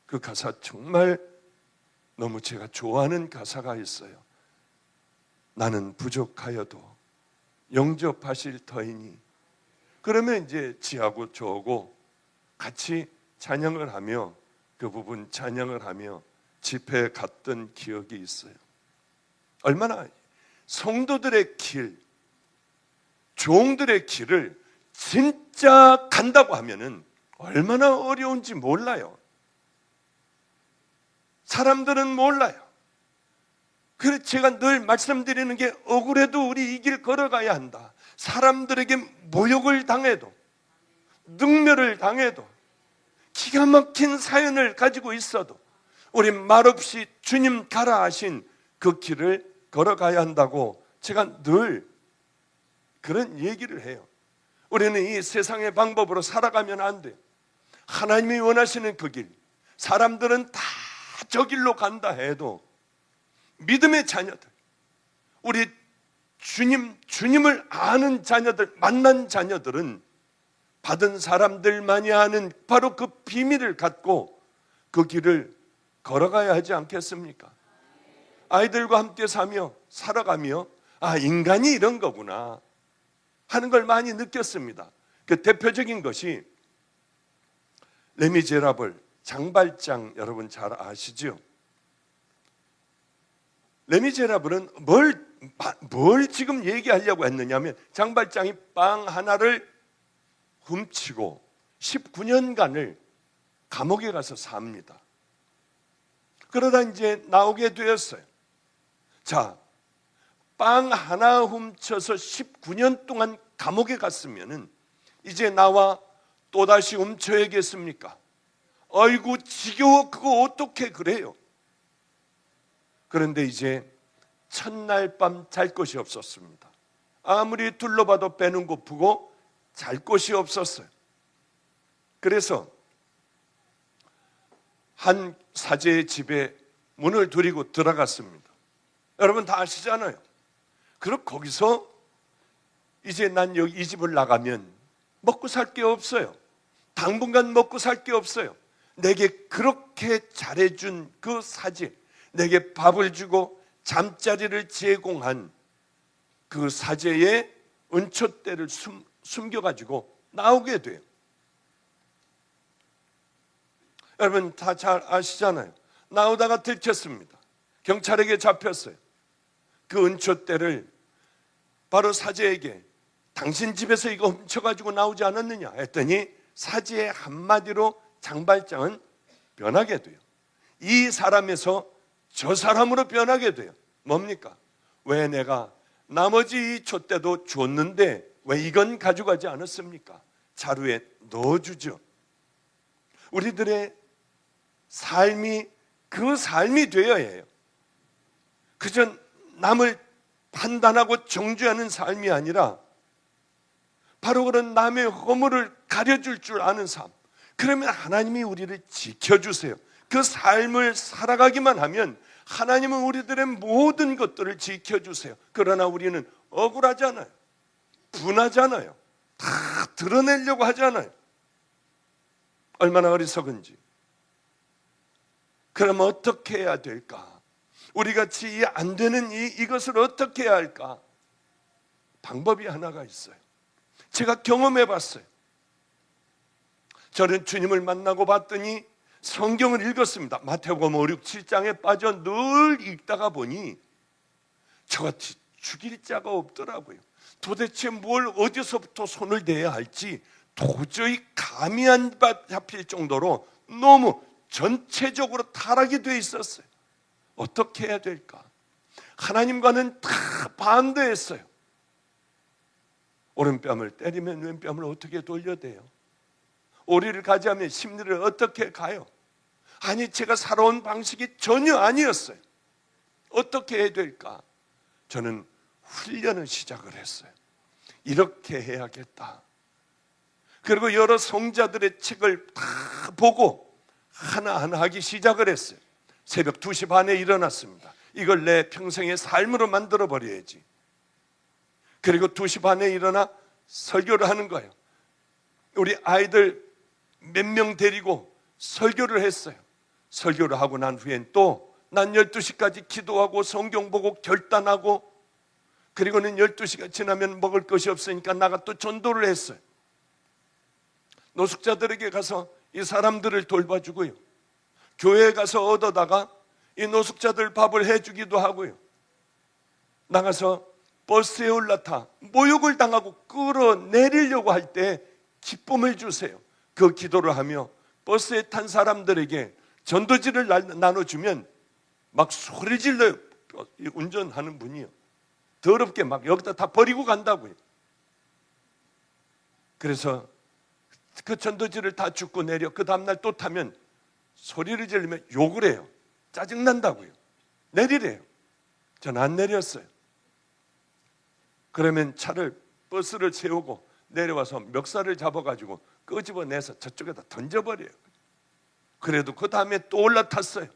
[SPEAKER 1] 그 가사 정말 너무 제가 좋아하는 가사가 있어요. 나는 부족하여도 영접하실 터이니. 그러면 이제 지하고 저하고 같이 찬양을 하며 그 부분 찬양을 하며 집회에 갔던 기억이 있어요. 얼마나 성도들의 길, 종들의 길을 진짜 간다고 하면은 얼마나 어려운지 몰라요. 사람들은 몰라요. 그래서 제가 늘 말씀드리는 게 억울해도 우리 이 길 걸어가야 한다. 사람들에게 모욕을 당해도, 능멸을 당해도, 기가 막힌 사연을 가지고 있어도 우리 말없이 주님 가라 하신 그 길을 걸어가야 한다고 제가 늘 그런 얘기를 해요. 우리는 이 세상의 방법으로 살아가면 안 돼요. 하나님이 원하시는 그 길, 사람들은 다 저 길로 간다 해도 믿음의 자녀들, 우리 주님을 아는 자녀들, 만난 자녀들은 받은 사람들만이 아는 바로 그 비밀을 갖고 그 길을 걸어가야 하지 않겠습니까? 아이들과 함께 살아가며 인간이 이런 거구나 하는 걸 많이 느꼈습니다. 그 대표적인 것이 레미제라블, 장발장, 여러분 잘 아시죠? 레미제라블은 뭘 지금 얘기하려고 했느냐면 장발장이 빵 하나를 훔치고 19년간을 감옥에 가서 삽니다. 그러다 이제 나오게 되었어요. 자, 빵 하나 훔쳐서 19년 동안 감옥에 갔으면은 이제 나와 또다시 훔쳐야겠습니까? 아이고 지겨워, 그거 어떻게 그래요? 그런데 이제 첫날 밤 잘 곳이 없었습니다. 아무리 둘러봐도 배는 고프고 잘 곳이 없었어요. 그래서 한 사제의 집에 문을 두드리고 들어갔습니다. 여러분 다 아시잖아요. 그럼 거기서 이제 난 여기 이 집을 나가면 먹고 살 게 없어요. 당분간 먹고 살 게 없어요. 내게 그렇게 잘해준 그 사제, 내게 밥을 주고 잠자리를 제공한 그 사제의 은촛대를 숨겨가지고 나오게 돼요. 여러분 다 잘 아시잖아요. 나오다가 들켰습니다. 경찰에게 잡혔어요. 그 은촛대를 바로 사제에게 당신 집에서 이거 훔쳐가지고 나오지 않았느냐 했더니 사제의 한마디로 장발장은 변하게 돼요. 이 사람에서 저 사람으로 변하게 돼요. 뭡니까? 왜 내가 나머지 이 촛대도 줬는데 왜 이건 가져가지 않았습니까? 자루에 넣어주죠. 우리들의 삶이 그 삶이 되어야 해요. 그저 남을 판단하고 정죄하는 삶이 아니라 바로 그런 남의 허물을 가려줄 줄 아는 삶. 그러면 하나님이 우리를 지켜주세요. 그 삶을 살아가기만 하면 하나님은 우리들의 모든 것들을 지켜주세요. 그러나 우리는 억울하잖아요. 분하잖아요. 다 드러내려고 하잖아요. 얼마나 어리석은지. 그럼 어떻게 해야 될까? 우리같이 안 되는 이것을 어떻게 해야 할까? 방법이 하나가 있어요. 제가 경험해 봤어요. 저는 주님을 만나고 봤더니 성경을 읽었습니다. 마태복음 5, 6, 7장에 빠져 늘 읽다가 보니 저같이 죽일 자가 없더라고요. 도대체 뭘 어디서부터 손을 대야 할지 도저히 감이 안 잡힐 정도로 너무 전체적으로 타락이 돼 있었어요. 어떻게 해야 될까? 하나님과는 다 반대했어요. 오른뺨을 때리면 왼뺨을 어떻게 돌려대요? 오리를 가지하면 심리를 어떻게 가요? 아니 제가 살아온 방식이 전혀 아니었어요. 어떻게 해야 될까? 저는 훈련을 시작을 했어요. 이렇게 해야겠다. 그리고 여러 성자들의 책을 다 보고 하나하나 하기 시작을 했어요. 새벽 2시 반에 일어났습니다. 이걸 내 평생의 삶으로 만들어 버려야지. 그리고 2시 반에 일어나 설교를 하는 거예요. 우리 아이들 몇 명 데리고 설교를 했어요. 설교를 하고 난 후엔 또 난 12시까지 기도하고 성경 보고 결단하고, 그리고는 12시가 지나면 먹을 것이 없으니까 나가 또 전도를 했어요. 노숙자들에게 가서 이 사람들을 돌봐주고요, 교회에 가서 얻어다가 이 노숙자들 밥을 해주기도 하고요, 나가서 버스에 올라타 모욕을 당하고 끌어내리려고 할 때 기쁨을 주세요. 그 기도를 하며 버스에 탄 사람들에게 전도지를 나눠주면 막 소리 질러요. 운전하는 분이요. 더럽게 막 여기다 다 버리고 간다고요. 그래서 그 전도지를 다 줍고 내려 그 다음날 또 타면 소리를 지르면 욕을 해요. 짜증난다고요. 내리래요. 전 안 내렸어요. 그러면 버스를 세우고 내려와서 멱살을 잡아가지고 끄집어내서 저쪽에다 던져버려요. 그래도 그 다음에 또 올라탔어요.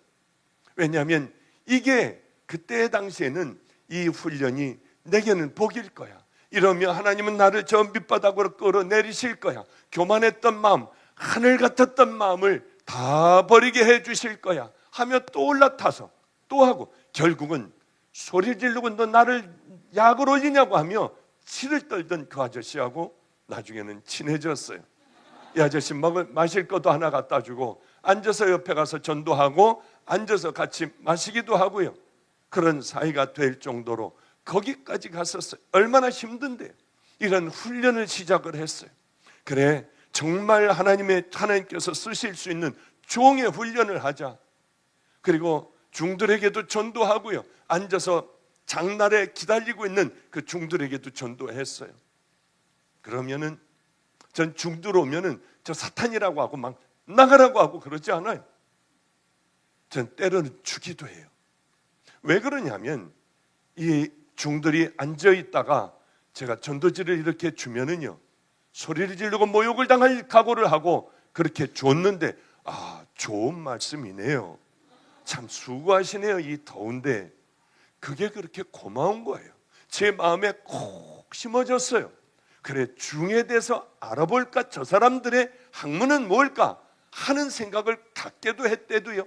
[SPEAKER 1] 왜냐하면 이게 그때 당시에는 이 훈련이 내게는 복일 거야. 이러면 하나님은 나를 저 밑바닥으로 끌어내리실 거야. 교만했던 마음, 하늘 같았던 마음을 다 버리게 해주실 거야 하며 또 올라타서 또 하고, 결국은 소리 지르고 너 나를 약을 올리냐고 하며 치를 떨던 그 아저씨하고 나중에는 친해졌어요. 이 아저씨 마실 것도 하나 갖다 주고 앉아서 옆에 가서 전도하고 앉아서 같이 마시기도 하고요. 그런 사이가 될 정도로 거기까지 갔었어요. 얼마나 힘든데요. 이런 훈련을 시작을 했어요. 그래, 정말 하나님께서 쓰실 수 있는 종의 훈련을 하자. 그리고 중들에게도 전도하고요. 앉아서 장날에 기다리고 있는 그 중들에게도 전도했어요. 그러면은 전 중들 오면은 저 사탄이라고 하고 막 나가라고 하고 그러지 않아요. 전 때로는 주기도 해요. 왜 그러냐면 이 중들이 앉아 있다가 제가 전도지를 이렇게 주면은요, 소리를 지르고 모욕을 당할 각오를 하고 그렇게 줬는데, 좋은 말씀이네요. 참 수고하시네요. 이 더운데. 그게 그렇게 고마운 거예요. 제 마음에 콕 심어졌어요. 그래, 중에 대해서 알아볼까? 저 사람들의 학문은 뭘까? 하는 생각을 갖게도 했대도요.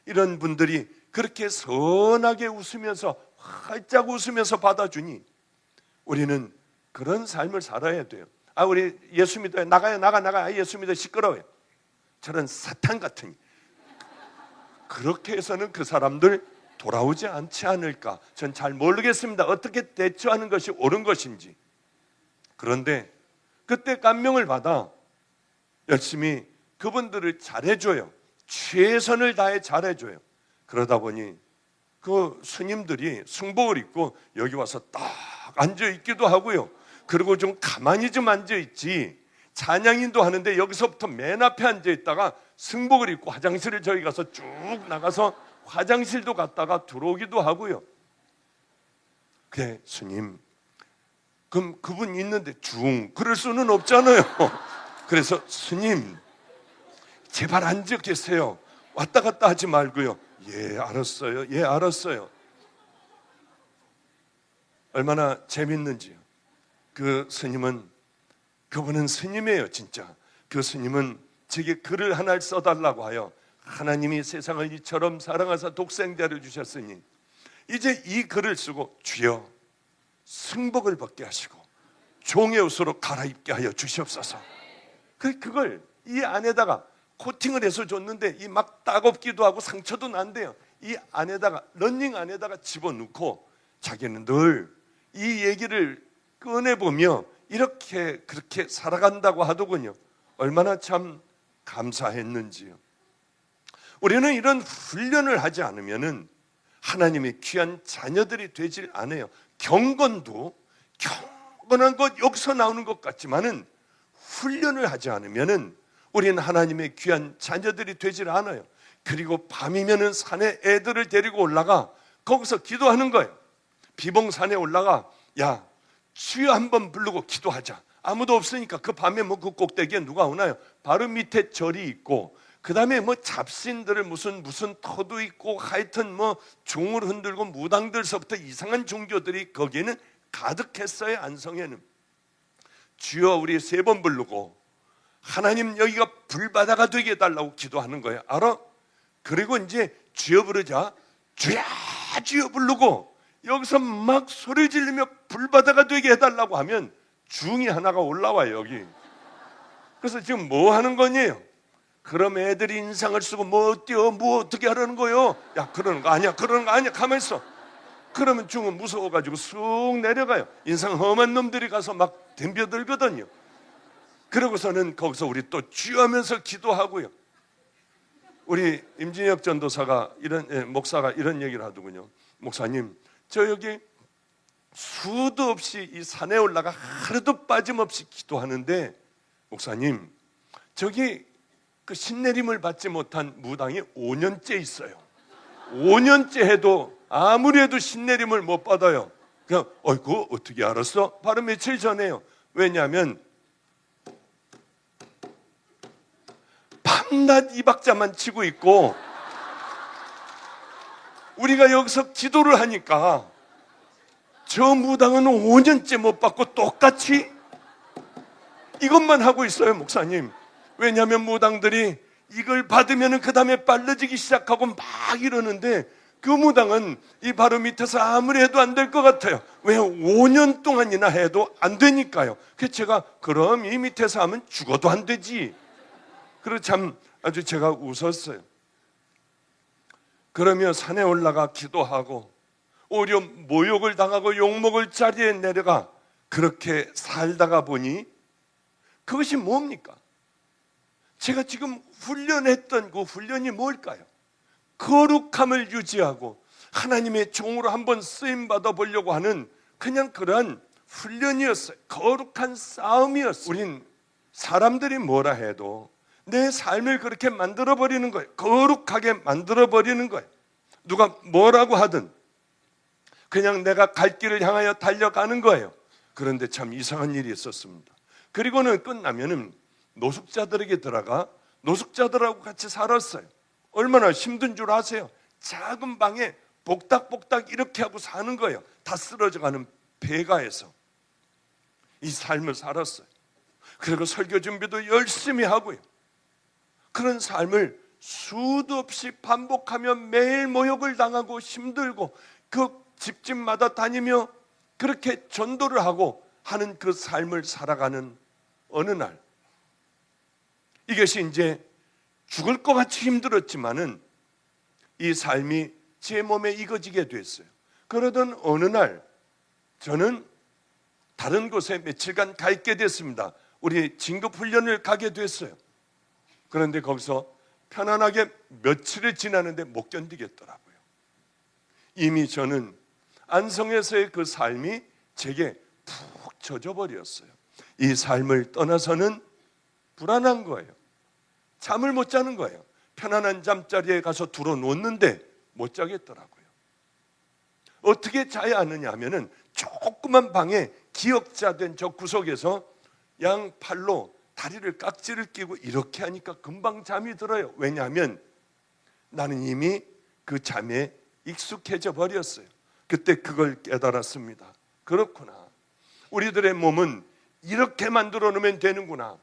[SPEAKER 1] 이런 분들이 그렇게 선하게 웃으면서 활짝 웃으면서 받아주니 우리는 그런 삶을 살아야 돼요. 우리 예수 믿어요. 나가. 예수 믿어. 시끄러워요. 저런 사탄 같은, 그렇게 해서는 그 사람들 돌아오지 않지 않을까? 전 잘 모르겠습니다. 어떻게 대처하는 것이 옳은 것인지. 그런데 그때 감명을 받아 열심히 그분들을 잘해줘요. 최선을 다해 잘해줘요. 그러다 보니 그 스님들이 승복을 입고 여기 와서 딱 앉아있기도 하고요. 그리고 좀 가만히 좀 앉아있지, 찬양인도 하는데 여기서부터 맨 앞에 앉아있다가 승복을 입고 화장실을 저기 가서 쭉 나가서 화장실도 갔다가 들어오기도 하고요. 그래, 스님, 그럼 그분 있는데 그럴 수는 없잖아요. 그래서 스님, 제발 앉아 계세요. 왔다 갔다 하지 말고요. 예, 알았어요. 예, 알았어요. 얼마나 재밌는지요. 그 스님은, 그분은 스님이에요, 진짜. 그 스님은 제게 글을 하나를 써달라고 하여, 하나님이 세상을 이처럼 사랑하사 독생자를 주셨으니 이제 이 글을 쓰고 주여 승복을 벗게 하시고 종의 옷으로 갈아입게 하여 주시옵소서. 그걸 이 안에다가 코팅을 해서 줬는데 이 막 따갑기도 하고 상처도 난대요. 이 안에다가, 런닝 안에다가 집어넣고 자기는 늘 이 얘기를 꺼내보며 이렇게 그렇게 살아간다고 하더군요. 얼마나 참 감사했는지요. 우리는 이런 훈련을 하지 않으면은 하나님의 귀한 자녀들이 되질 않아요. 경건한 것 여기서 나오는 것 같지만은 훈련을 하지 않으면은 우리는 하나님의 귀한 자녀들이 되질 않아요. 그리고 밤이면은 산에 애들을 데리고 올라가 거기서 기도하는 거예요. 비봉산에 올라가, 야, 주여 한번 부르고 기도하자. 아무도 없으니까 그 밤에 그 꼭대기에 누가 오나요? 바로 밑에 절이 있고, 그 다음에 잡신들을 무슨 터도 있고, 하여튼 종을 흔들고 무당들서부터 이상한 종교들이 거기에는 가득했어요. 안성에는. 주여 우리 3번 부르고 하나님 여기가 불바다가 되게 해달라고 기도하는 거예요. 알아? 그리고 이제 주여 부르자, 주여 부르고 여기서 막 소리 지르며 불바다가 되게 해달라고 하면 중이 하나가 올라와요, 여기. 그래서 지금 뭐 하는 거니에요? 그럼 애들이 인상을 쓰고 어떻게 하라는 거요? 야, 그러는 거 아니야, 가만히 있어. 그러면 중은 무서워가지고 쑥 내려가요. 인상 험한 놈들이 가서 막 덤벼들거든요. 그러고서는 거기서 우리 또 주여하면서 기도하고요. 우리 임진혁 전도사가 목사가 이런 얘기를 하더군요. 목사님, 저 여기 수도 없이 이 산에 올라가 하루도 빠짐없이 기도하는데 목사님, 저기 그 신내림을 받지 못한 무당이 5년째 있어요. 5년째 해도 아무리 해도 신내림을 못 받아요. 그냥 그거 어떻게 알았어? 바로 며칠 전에요. 왜냐하면 밤낮 이 박자만 치고 있고 우리가 여기서 기도를 하니까 저 무당은 5년째 못 받고 똑같이 이것만 하고 있어요, 목사님. 왜냐하면 무당들이 이걸 받으면 그 다음에 빨라지기 시작하고 막 이러는데 그 무당은 이 바로 밑에서 아무리 해도 안 될 것 같아요. 왜? 5년 동안이나 해도 안 되니까요. 그래서 제가 그럼 이 밑에서 하면 죽어도 안 되지. 그리고 참 아주 제가 웃었어요. 그러며 산에 올라가 기도하고 오히려 모욕을 당하고 욕먹을 자리에 내려가 그렇게 살다가 보니 그것이 뭡니까? 제가 지금 훈련했던 그 훈련이 뭘까요? 거룩함을 유지하고 하나님의 종으로 한번 쓰임받아 보려고 하는 그냥 그러한 훈련이었어요. 거룩한 싸움이었어요. 우린 사람들이 뭐라 해도 내 삶을 그렇게 만들어버리는 거예요. 거룩하게 만들어버리는 거예요. 누가 뭐라고 하든 그냥 내가 갈 길을 향하여 달려가는 거예요. 그런데 참 이상한 일이 있었습니다. 그리고는 끝나면은 노숙자들에게 들어가 노숙자들하고 같이 살았어요. 얼마나 힘든 줄 아세요? 작은 방에 복닥복닥 이렇게 하고 사는 거예요. 다 쓰러져가는 배가에서 이 삶을 살았어요. 그리고 설교 준비도 열심히 하고요. 그런 삶을 수도 없이 반복하며 매일 모욕을 당하고 힘들고 그 집집마다 다니며 그렇게 전도를 하고 하는 그 삶을 살아가는 어느 날 이것이 이제 죽을 것 같이 힘들었지만은 이 삶이 제 몸에 익어지게 됐어요. 그러던 어느 날 저는 다른 곳에 며칠간 가 있게 됐습니다. 우리 진급훈련을 가게 됐어요. 그런데 거기서 편안하게 며칠을 지나는데 못 견디겠더라고요. 이미 저는 안성에서의 그 삶이 제게 푹 젖어버렸어요. 이 삶을 떠나서는 불안한 거예요. 잠을 못 자는 거예요. 편안한 잠자리에 가서 들어놓는데 못 자겠더라고요. 어떻게 자야 하느냐 하면은 조그만 방에 기역자된 저 구석에서 양팔로 다리를 깍지를 끼고 이렇게 하니까 금방 잠이 들어요. 왜냐하면 나는 이미 그 잠에 익숙해져 버렸어요. 그때 그걸 깨달았습니다. 그렇구나. 우리들의 몸은 이렇게 만들어 놓으면 되는구나.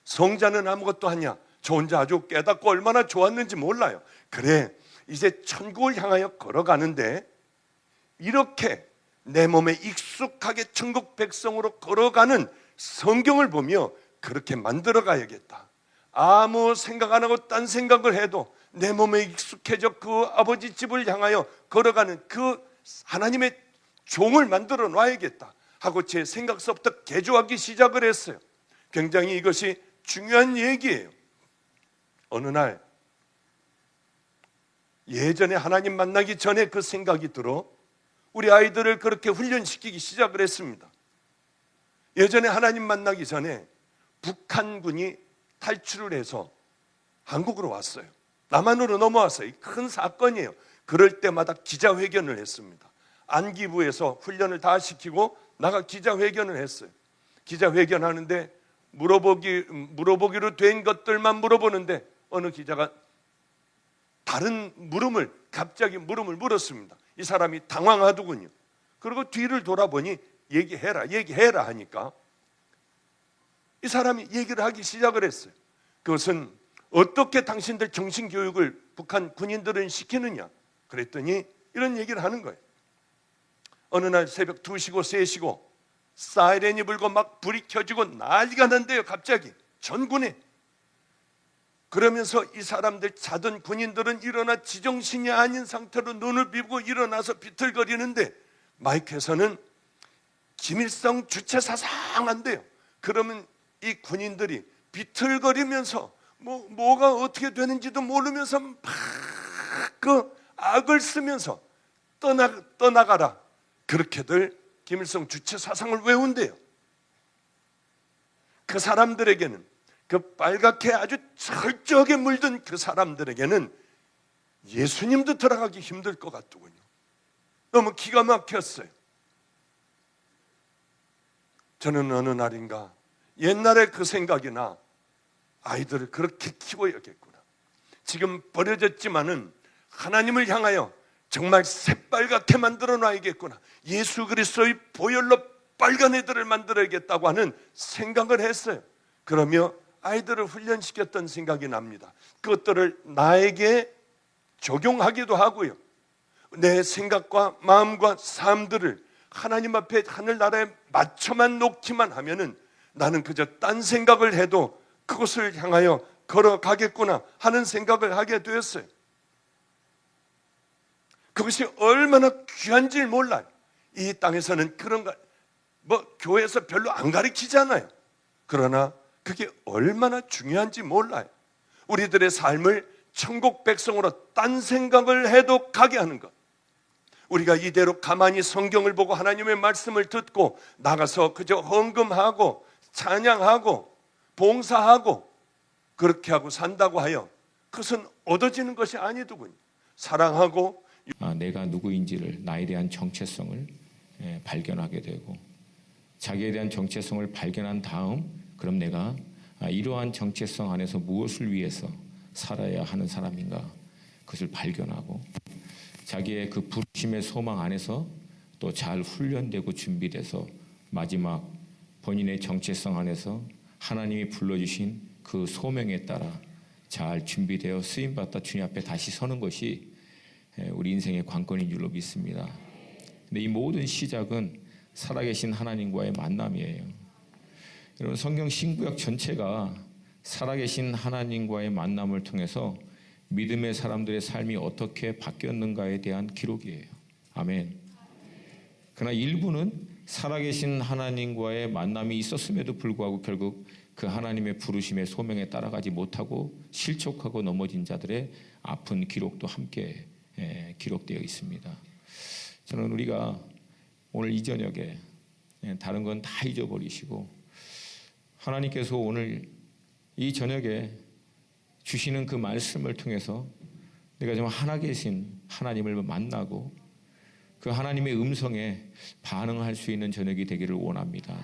[SPEAKER 1] 성자는 아무것도 아니야. 저 혼자 아주 깨닫고 얼마나 좋았는지 몰라요. 그래, 이제 천국을 향하여 걸어가는데 이렇게 내 몸에 익숙하게 천국 백성으로 걸어가는 성경을 보며 그렇게 만들어 가야겠다. 아무 생각 안 하고 딴 생각을 해도 내 몸에 익숙해져 그 아버지 집을 향하여 걸어가는 그 하나님의 종을 만들어 놔야겠다 하고 제 생각서부터 개조하기 시작을 했어요. 굉장히 이것이 중요한 얘기예요. 어느 날 예전에 하나님 만나기 전에 그 생각이 들어 우리 아이들을 그렇게 훈련시키기 시작을 했습니다. 예전에 하나님 만나기 전에 북한군이 탈출을 해서 한국으로 왔어요. 남한으로 넘어왔어요. 큰 사건이에요. 그럴 때마다 기자회견을 했습니다. 안기부에서 훈련을 다 시키고 나가 기자회견을 했어요. 기자회견하는데 물어보기로 된 것들만 물어보는데 어느 기자가 다른 갑자기 물음을 물었습니다. 이 사람이 당황하더군요. 그리고 뒤를 돌아보니 얘기해라 하니까 이 사람이 얘기를 하기 시작을 했어요. 그것은 어떻게 당신들 정신교육을 북한 군인들은 시키느냐 그랬더니 이런 얘기를 하는 거예요. 어느 날 새벽 2시고 3시고 사이렌이 불고 막 불이 켜지고 난리가 난대요. 갑자기 전군에. 그러면서 이 사람들 자던 군인들은 일어나 지정신이 아닌 상태로 눈을 비비고 일어나서 비틀거리는데 마이크에서는 김일성 주체 사상한대요. 그러면 이 군인들이 비틀거리면서 뭐가 어떻게 되는지도 모르면서 막 그 악을 쓰면서 떠나가라. 그렇게들 김일성 주체 사상을 외운대요. 그 사람들에게는, 그 빨갛게 아주 철저하게 물든 그 사람들에게는 예수님도 들어가기 힘들 것 같더군요. 너무 기가 막혔어요. 저는 어느 날인가 옛날에 그 생각이 나, 아이들을 그렇게 키워야겠구나. 지금 버려졌지만은 하나님을 향하여 정말 새빨갛게 만들어 놔야겠구나. 예수 그리스도의 보혈로 빨간 애들을 만들어야겠다고 하는 생각을 했어요. 그러며 아이들을 훈련시켰던 생각이 납니다. 그것들을 나에게 적용하기도 하고요. 내 생각과 마음과 삶들을 하나님 앞에 하늘나라에 맞춰만 놓기만 하면은 나는 그저 딴 생각을 해도 그것을 향하여 걸어가겠구나 하는 생각을 하게 되었어요. 그것이 얼마나 귀한지 몰라요. 이 땅에서는 그런 거 교회에서 별로 안 가르치잖아요. 그러나 그게 얼마나 중요한지 몰라요. 우리들의 삶을 천국 백성으로 딴 생각을 해도 가게 하는 것. 우리가 이대로 가만히 성경을 보고 하나님의 말씀을 듣고 나가서 그저 헌금하고 찬양하고 봉사하고 그렇게 하고 산다고 하여 그것은 얻어지는 것이 아니더군요. 사랑하고
[SPEAKER 2] 내가 누구인지를, 나에 대한 정체성을 발견하게 되고, 자기에 대한 정체성을 발견한 다음 그럼 내가 이러한 정체성 안에서 무엇을 위해서 살아야 하는 사람인가, 그것을 발견하고 자기의 그 부르심의 소망 안에서 또 잘 훈련되고 준비돼서 마지막 본인의 정체성 안에서 하나님이 불러주신 그 소명에 따라 잘 준비되어 쓰임받다 주님 앞에 다시 서는 것이 우리 인생의 관건인 줄로 믿습니다. 근데 이 모든 시작은 살아계신 하나님과의 만남이에요. 여러분, 성경 신구약 전체가 살아계신 하나님과의 만남을 통해서 믿음의 사람들의 삶이 어떻게 바뀌었는가에 대한 기록이에요. 아멘. 그러나 일부는 살아계신 하나님과의 만남이 있었음에도 불구하고 결국 그 하나님의 부르심의 소명에 따라가지 못하고 실족하고 넘어진 자들의 아픈 기록도 함께 기록되어 있습니다. 저는 우리가 오늘 이 저녁에 다른 건 다 잊어버리시고 하나님께서 오늘 이 저녁에 주시는 그 말씀을 통해서 내가 정말 하나 계신 하나님을 만나고 그 하나님의 음성에 반응할 수 있는 저녁이 되기를 원합니다.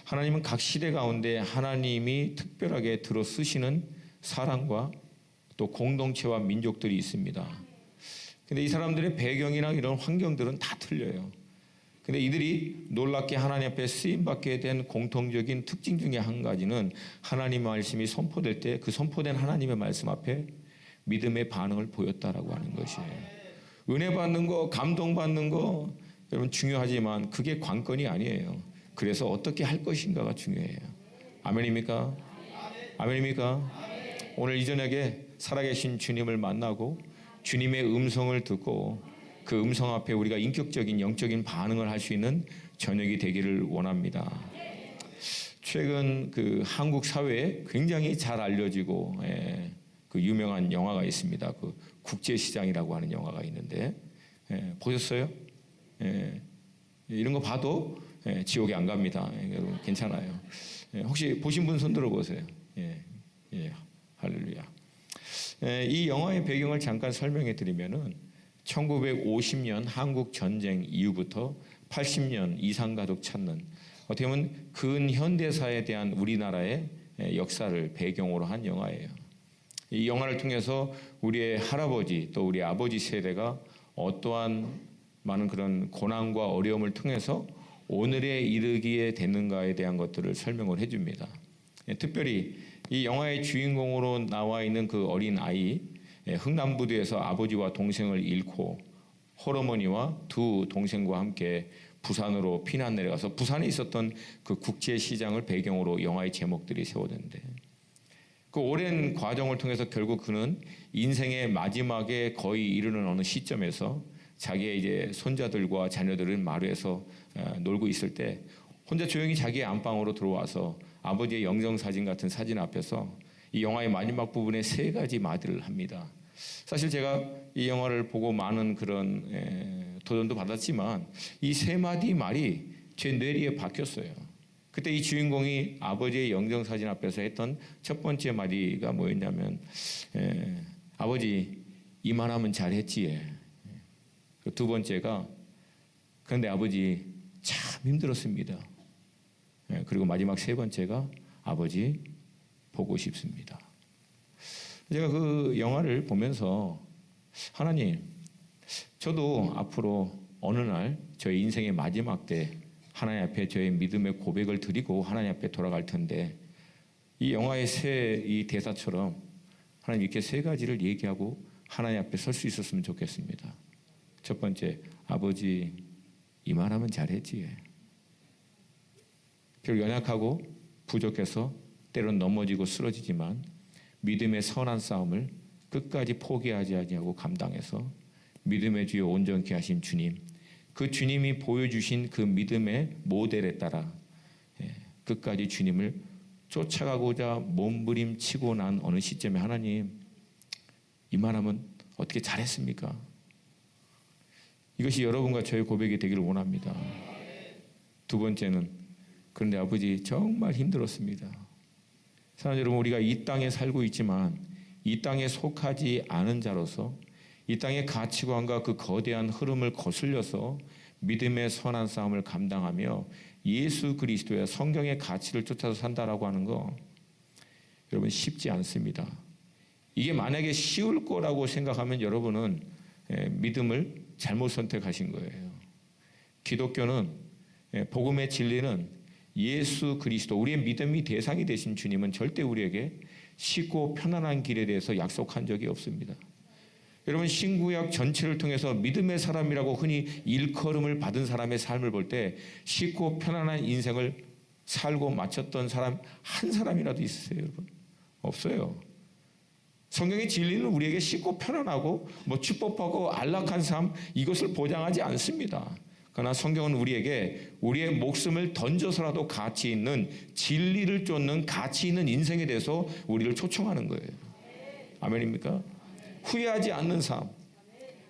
[SPEAKER 2] 하나님은 각 시대 가운데 하나님이 특별하게 들어 쓰시는 사람과 또 공동체와 민족들이 있습니다. 근데 이 사람들의 배경이나 이런 환경들은 다 틀려요. 근데 이들이 놀랍게 하나님 앞에 쓰임받게 된 공통적인 특징 중에 한 가지는 하나님의 말씀이 선포될 때 그 선포된 하나님의 말씀 앞에 믿음의 반응을 보였다라고 하는 것이에요. 은혜 받는 거, 감동 받는 거 여러분 중요하지만 그게 관건이 아니에요. 그래서 어떻게 할 것인가가 중요해요. 아멘입니까? 아멘입니까? 오늘 이 저녁에 살아계신 주님을 만나고 주님의 음성을 듣고 그 음성 앞에 우리가 인격적인 영적인 반응을 할 수 있는 저녁이 되기를 원합니다. 최근 그 한국 사회에 굉장히 잘 알려지고 그 유명한 영화가 있습니다. 그 국제시장이라고 하는 영화가 있는데 보셨어요? 이런 거 봐도 지옥에 안 갑니다. 여러분 괜찮아요. 혹시 보신 분 손 들어보세요. 할렐루야. 이 영화의 배경을 잠깐 설명해 드리면은 1950년 한국 전쟁 이후부터 80년 이상 가족 찾는 어떻게 보면 근현대사에 대한 우리나라의 역사를 배경으로 한 영화예요. 이 영화를 통해서 우리의 할아버지 또 우리 아버지 세대가 어떠한 많은 그런 고난과 어려움을 통해서 오늘에 이르기에 됐는가에 대한 것들을 설명을 해줍니다. 특별히 이 영화의 주인공으로 나와 있는 그 어린 아이, 흥남부두에서 아버지와 동생을 잃고 홀어머니와 두 동생과 함께 부산으로 피난 내려가서 부산에 있었던 그 국제시장을 배경으로 영화의 제목들이 세워졌는데 그 오랜 과정을 통해서 결국 그는 인생의 마지막에 거의 이르는 어느 시점에서 자기의 이제 손자들과 자녀들은 마루에서 놀고 있을 때 혼자 조용히 자기의 안방으로 들어와서 아버지의 영정사진 같은 사진 앞에서 이 영화의 마지막 부분에 3가지 말을 합니다. 사실 제가 이 영화를 보고 많은 그런 도전도 받았지만 이 3마디 말이 제 뇌리에 박혔어요. 그때 이 주인공이 아버지의 영정사진 앞에서 했던 첫 번째 마디가 뭐였냐면 아버지 이만하면 잘했지. 두 번째가 그런데 아버지 참 힘들었습니다. 그리고 마지막 3번째가 아버지 보고 싶습니다. 제가 그 영화를 보면서 하나님, 저도 앞으로 어느 날 저의 인생의 마지막 때 하나님 앞에 저의 믿음의 고백을 드리고 하나님 앞에 돌아갈 텐데 이 영화의 이 대사처럼 하나님 이렇게 3가지를 얘기하고 하나님 앞에 설 수 있었으면 좋겠습니다. 첫 번째, 아버지 이만하면 잘했지. 비록 연약하고 부족해서 때론 넘어지고 쓰러지지만 믿음의 선한 싸움을 끝까지 포기하지 아니하고 감당해서 믿음의 주여 온전케 하신 주님, 그 주님이 보여주신 그 믿음의 모델에 따라 끝까지 주님을 쫓아가고자 몸부림치고 난 어느 시점에 하나님 이만하면 어떻게 잘했습니까? 이것이 여러분과 저의 고백이 되기를 원합니다. 두 번째는 그런데 아버지 정말 힘들었습니다. 사랑하는 여러분, 우리가 이 땅에 살고 있지만 이 땅에 속하지 않은 자로서 이 땅의 가치관과 그 거대한 흐름을 거슬려서 믿음의 선한 싸움을 감당하며 예수 그리스도의 성경의 가치를 쫓아서 산다라고 하는 거 여러분 쉽지 않습니다. 이게 만약에 쉬울 거라고 생각하면 여러분은 믿음을 잘못 선택하신 거예요. 기독교는 복음의 진리는 예수 그리스도, 우리의 믿음이 대상이 되신 주님은 절대 우리에게 쉽고 편안한 길에 대해서 약속한 적이 없습니다. 여러분, 신구약 전체를 통해서 믿음의 사람이라고 흔히 일컬음을 받은 사람의 삶을 볼 때 쉽고 편안한 인생을 살고 마쳤던 사람 한 사람이라도 있으세요, 여러분? 없어요. 성경의 진리는 우리에게 쉽고 편안하고 축복하고 안락한 삶, 이것을 보장하지 않습니다. 그러나 성경은 우리에게 우리의 목숨을 던져서라도 가치 있는 진리를 쫓는 가치 있는 인생에 대해서 우리를 초청하는 거예요. 아멘입니까? 후회하지 않는 삶,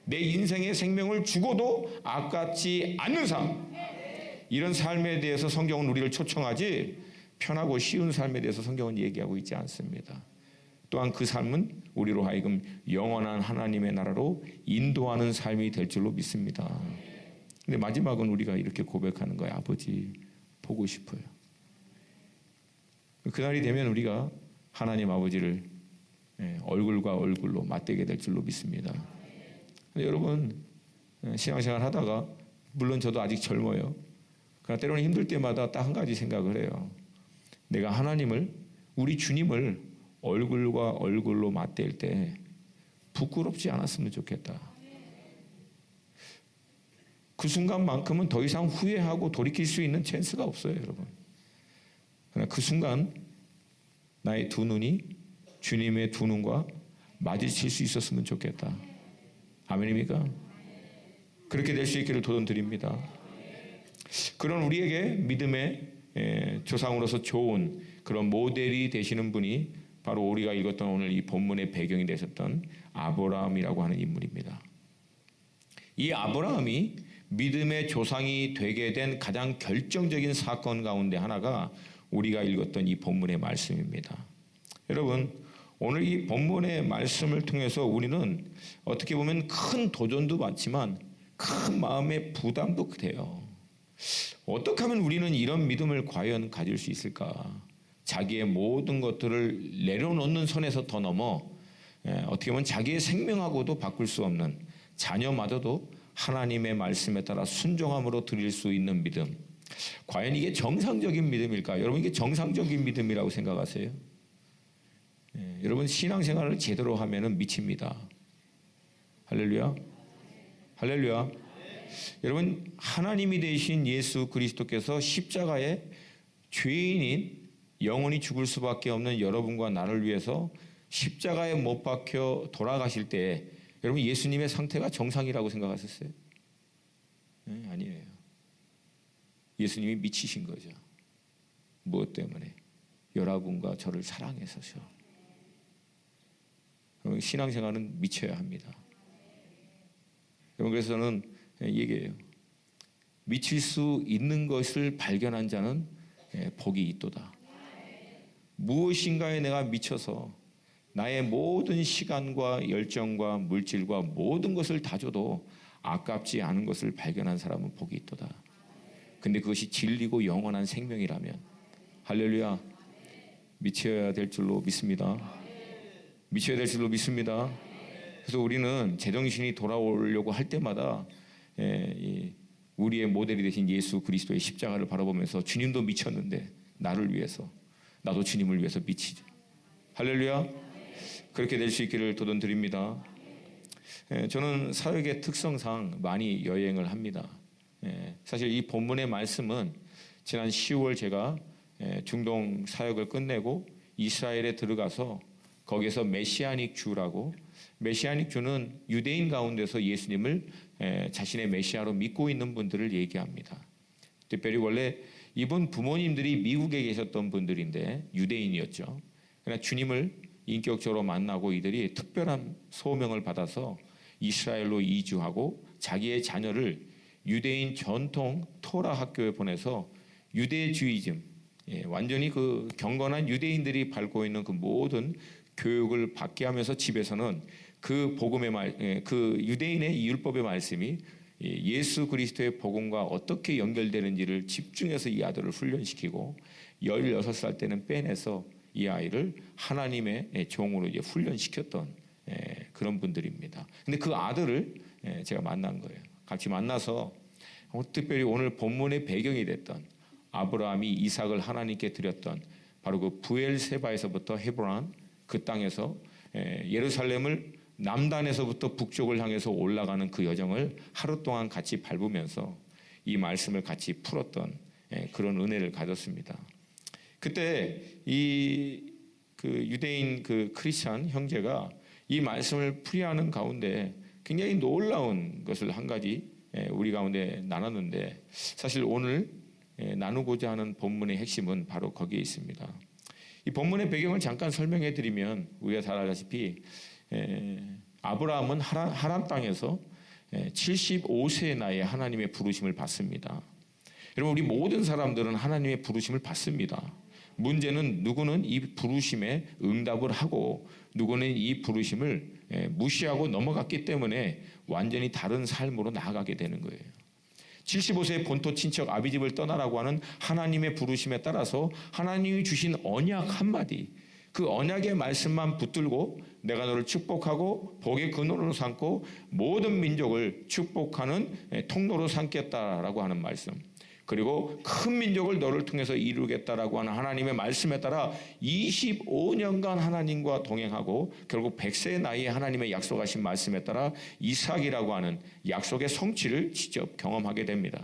[SPEAKER 2] 내 인생의 생명을 죽어도 아깝지 않는 삶, 이런 삶에 대해서 성경은 우리를 초청하지 편하고 쉬운 삶에 대해서 성경은 얘기하고 있지 않습니다. 또한 그 삶은 우리로 하여금 영원한 하나님의 나라로 인도하는 삶이 될 줄로 믿습니다. 근데 마지막은 우리가 이렇게 고백하는 거예요. 아버지 보고 싶어요. 그날이 되면 우리가 하나님 아버지를 얼굴과 얼굴로 맞대게 될 줄로 믿습니다. 근데 여러분, 신앙생활 하다가 물론 저도 아직 젊어요. 그러나 때로는 힘들 때마다 딱 한 가지 생각을 해요. 내가 하나님을, 우리 주님을 얼굴과 얼굴로 맞댈 때 부끄럽지 않았으면 좋겠다. 그 순간만큼은 더 이상 후회하고 돌이킬 수 있는 찬스가 없어요, 여러분. 그러나 그 순간 나의 두 눈이 주님의 두 눈과 마주칠 수 있었으면 좋겠다. 아멘입니까? 그렇게 될 수 있기를 도전드립니다. 그런 우리에게 믿음의 조상으로서 좋은 그런 모델이 되시는 분이 바로 우리가 읽었던 오늘 이 본문의 배경이 되셨던 아브라함이라고 하는 인물입니다. 이 아브라함이 믿음의 조상이 되게 된 가장 결정적인 사건 가운데 하나가 우리가 읽었던 이 본문의 말씀입니다. 여러분, 오늘 이 본문의 말씀을 통해서 우리는 어떻게 보면 큰 도전도 많지만 큰 마음의 부담도 돼요. 어떻게 하면 우리는 이런 믿음을 과연 가질 수 있을까? 자기의 모든 것들을 내려놓는 선에서 더 넘어 어떻게 보면 자기의 생명하고도 바꿀 수 없는, 자녀마저도 하나님의 말씀에 따라 순종함으로 드릴 수 있는 믿음. 과연 이게 정상적인 믿음일까? 여러분, 이게 정상적인 믿음이라고 생각하세요? 여러분, 신앙생활을 제대로 하면은 미칩니다. 할렐루야. 할렐루야. 여러분, 하나님이 되신 예수 그리스도께서 십자가에 죄인인 영원히 죽을 수밖에 없는 여러분과 나를 위해서 십자가에 못 박혀 돌아가실 때 여러분, 예수님의 상태가 정상이라고 생각하셨어요? 네, 아니에요. 예수님이 미치신 거죠. 무엇 때문에? 여러분과 저를 사랑해서죠. 신앙생활은 미쳐야 합니다. 그래서 저는 얘기해요. 미칠 수 있는 것을 발견한 자는 복이 있도다. 무엇인가에 내가 미쳐서 나의 모든 시간과 열정과 물질과 모든 것을 다 줘도 아깝지 않은 것을 발견한 사람은 복이 있도다. 근데 그것이 진리고 영원한 생명이라면 할렐루야, 미쳐야 될 줄로 믿습니다. 미쳐야 될 줄로 믿습니다. 그래서 우리는 제정신이 돌아오려고 할 때마다 우리의 모델이 되신 예수 그리스도의 십자가를 바라보면서 주님도 미쳤는데 나를 위해서, 나도 주님을 위해서 미치죠. 할렐루야. 그렇게 될 수 있기를 도전드립니다. 저는 사역의 특성상 많이 여행을 합니다. 사실 이 본문의 말씀은 지난 10월 제가 중동 사역을 끝내고 이스라엘에 들어가서 거기서 메시아닉 주라고, 메시아닉 주는 유대인 가운데서 예수님을 자신의 메시아로 믿고 있는 분들을 얘기합니다. 특별히 원래 이분 부모님들이 미국에 계셨던 분들인데 유대인이었죠. 그러나 주님을 인격적으로 만나고 이들이 특별한 소명을 받아서 이스라엘로 이주하고 자기의 자녀를 유대인 전통 토라 학교에 보내서 유대주의즘, 완전히 그 경건한 유대인들이 밟고 있는 그 모든 교육을 받게 하면서 집에서는 그 복음의 그 유대인의 율법의 말씀이 예수 그리스도의 복음과 어떻게 연결되는지를 집중해서 이 아들을 훈련시키고 16살 때는 빼내서 이 아이를 하나님의 종으로 이제 훈련시켰던 그런 분들입니다. 근데 그 아들을 제가 만난 거예요. 같이 만나서 특별히 오늘 본문의 배경이 됐던 아브라함이 이삭을 하나님께 드렸던 바로 그 부엘세바에서부터 헤브론 그 땅에서 예루살렘을 남단에서부터 북쪽을 향해서 올라가는 그 여정을 하루 동안 같이 밟으면서 이 말씀을 같이 풀었던 그런 은혜를 가졌습니다. 그때 그 유대인 그 크리스찬 형제가 이 말씀을 풀이하는 가운데 굉장히 놀라운 것을 한 가지 우리 가운데 나눴는데, 사실 오늘 나누고자 하는 본문의 핵심은 바로 거기에 있습니다. 이 본문의 배경을 잠깐 설명해 드리면 우리가 잘 알다시피 아브라함은 하란 땅에서 75세의 나이에 하나님의 부르심을 받습니다. 여러분, 우리 모든 사람들은 하나님의 부르심을 받습니다. 문제는 누구는 이 부르심에 응답을 하고 누구는 이 부르심을 무시하고 넘어갔기 때문에 완전히 다른 삶으로 나아가게 되는 거예요. 75세의 본토 친척 아비집을 떠나라고 하는 하나님의 부르심에 따라서 하나님이 주신 언약 한마디, 그 언약의 말씀만 붙들고 내가 너를 축복하고 복의 근원으로 삼고 모든 민족을 축복하는 통로로 삼겠다라고 하는 말씀, 그리고 큰 민족을 너를 통해서 이루겠다라고 하는 하나님의 말씀에 따라 25년간 하나님과 동행하고 결국 100세의 나이에 하나님의 약속하신 말씀에 따라 이삭이라고 하는 약속의 성취를 직접 경험하게 됩니다.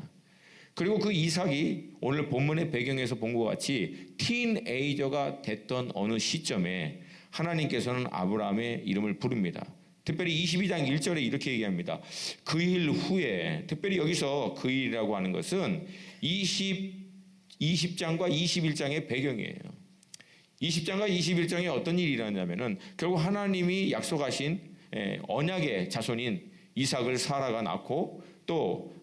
[SPEAKER 2] 그리고 그 이삭이 오늘 본문의 배경에서 본 것 같이 티인에이저가 됐던 어느 시점에 하나님께서는 아브라함의 이름을 부릅니다. 특별히 22장 1절에 이렇게 얘기합니다. 그 일 후에, 특별히 여기서 그 일이라고 하는 것은 20장과 21장의 배경이에요. 20장과 21장에 어떤 일이 일어나냐면은 결국 하나님이 약속하신 언약의 자손인 이삭을 사라가 낳고 또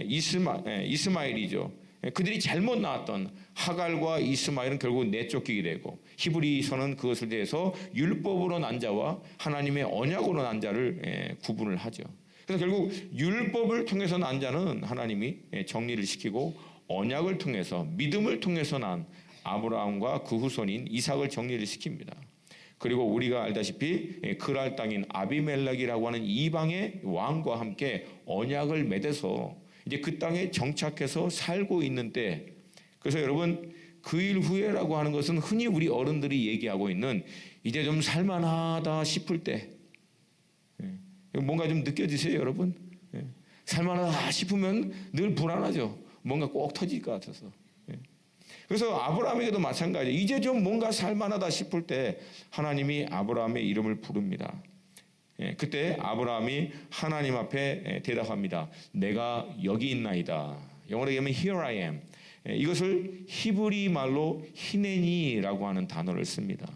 [SPEAKER 2] 이스마엘이죠. 그들이 잘못 낳았던 하갈과 이스마엘은 결국 내쫓기게 되고, 히브리서는 그것을 대해서 율법으로 난 자와 하나님의 언약으로 난 자를 구분을 하죠. 그래서 결국 율법을 통해서 난 자는 하나님이 정리를 시키고 언약을 통해서 믿음을 통해서 난 아브라함과 그 후손인 이삭을 정리를 시킵니다. 그리고 우리가 알다시피 그랄 땅인 아비멜렉이라고 하는 이방의 왕과 함께 언약을 맺어서 이제 그 땅에 정착해서 살고 있는 때, 그래서 여러분 그 일 후에라고 하는 것은 흔히 우리 어른들이 얘기하고 있는 이제 좀 살만하다 싶을 때, 뭔가 좀 느껴지세요 여러분? 살만하다 싶으면 늘 불안하죠. 뭔가 꼭 터질 것 같아서. 그래서 아브라함에게도 마찬가지예요. 이제 좀 뭔가 살만하다 싶을 때 하나님이 아브라함의 이름을 부릅니다. 그때 아브라함이 하나님 앞에 대답합니다. 내가 여기 있나이다. 영어로 얘기하면 here I am. 이것을 히브리 말로 히네니라고 하는 단어를 씁니다.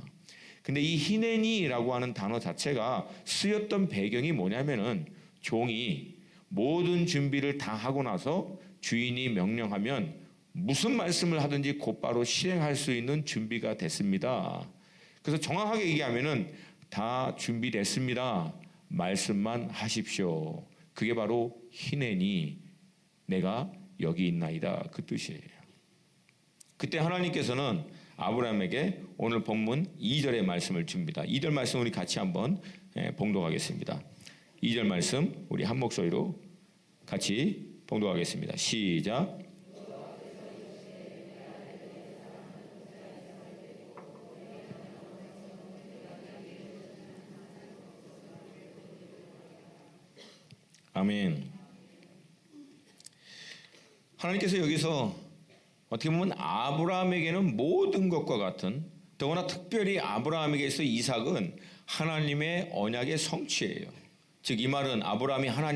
[SPEAKER 2] 근데 이 히네니라고 하는 단어 자체가 쓰였던 배경이 뭐냐면은 종이 모든 준비를 다 하고 나서 주인이 명령하면 무슨 말씀을 하든지 곧바로 실행할 수 있는 준비가 됐습니다. 그래서 정확하게 얘기하면은 다 준비됐습니다. 말씀만 하십시오. 그게 바로 히네니, 내가 여기 있나이다, 그 뜻이에요. 그때 하나님께서는 아브라함에게 오늘 본문 2절의 말씀을 줍니다. 2절 말씀 우리 같이 한번 봉독하겠습니다. 2절 말씀 우리 한 목소리로 같이 봉독하겠습니다. 시작. 아멘. 하나님께서 여기서 어떻게 보면 아브라함에게는 모든 것과 같은, 더구나 특별히 아브라함에게 있어 이삭은 하나님의 언약의 성취예요. 즉 이 말은 아브라함이 하나님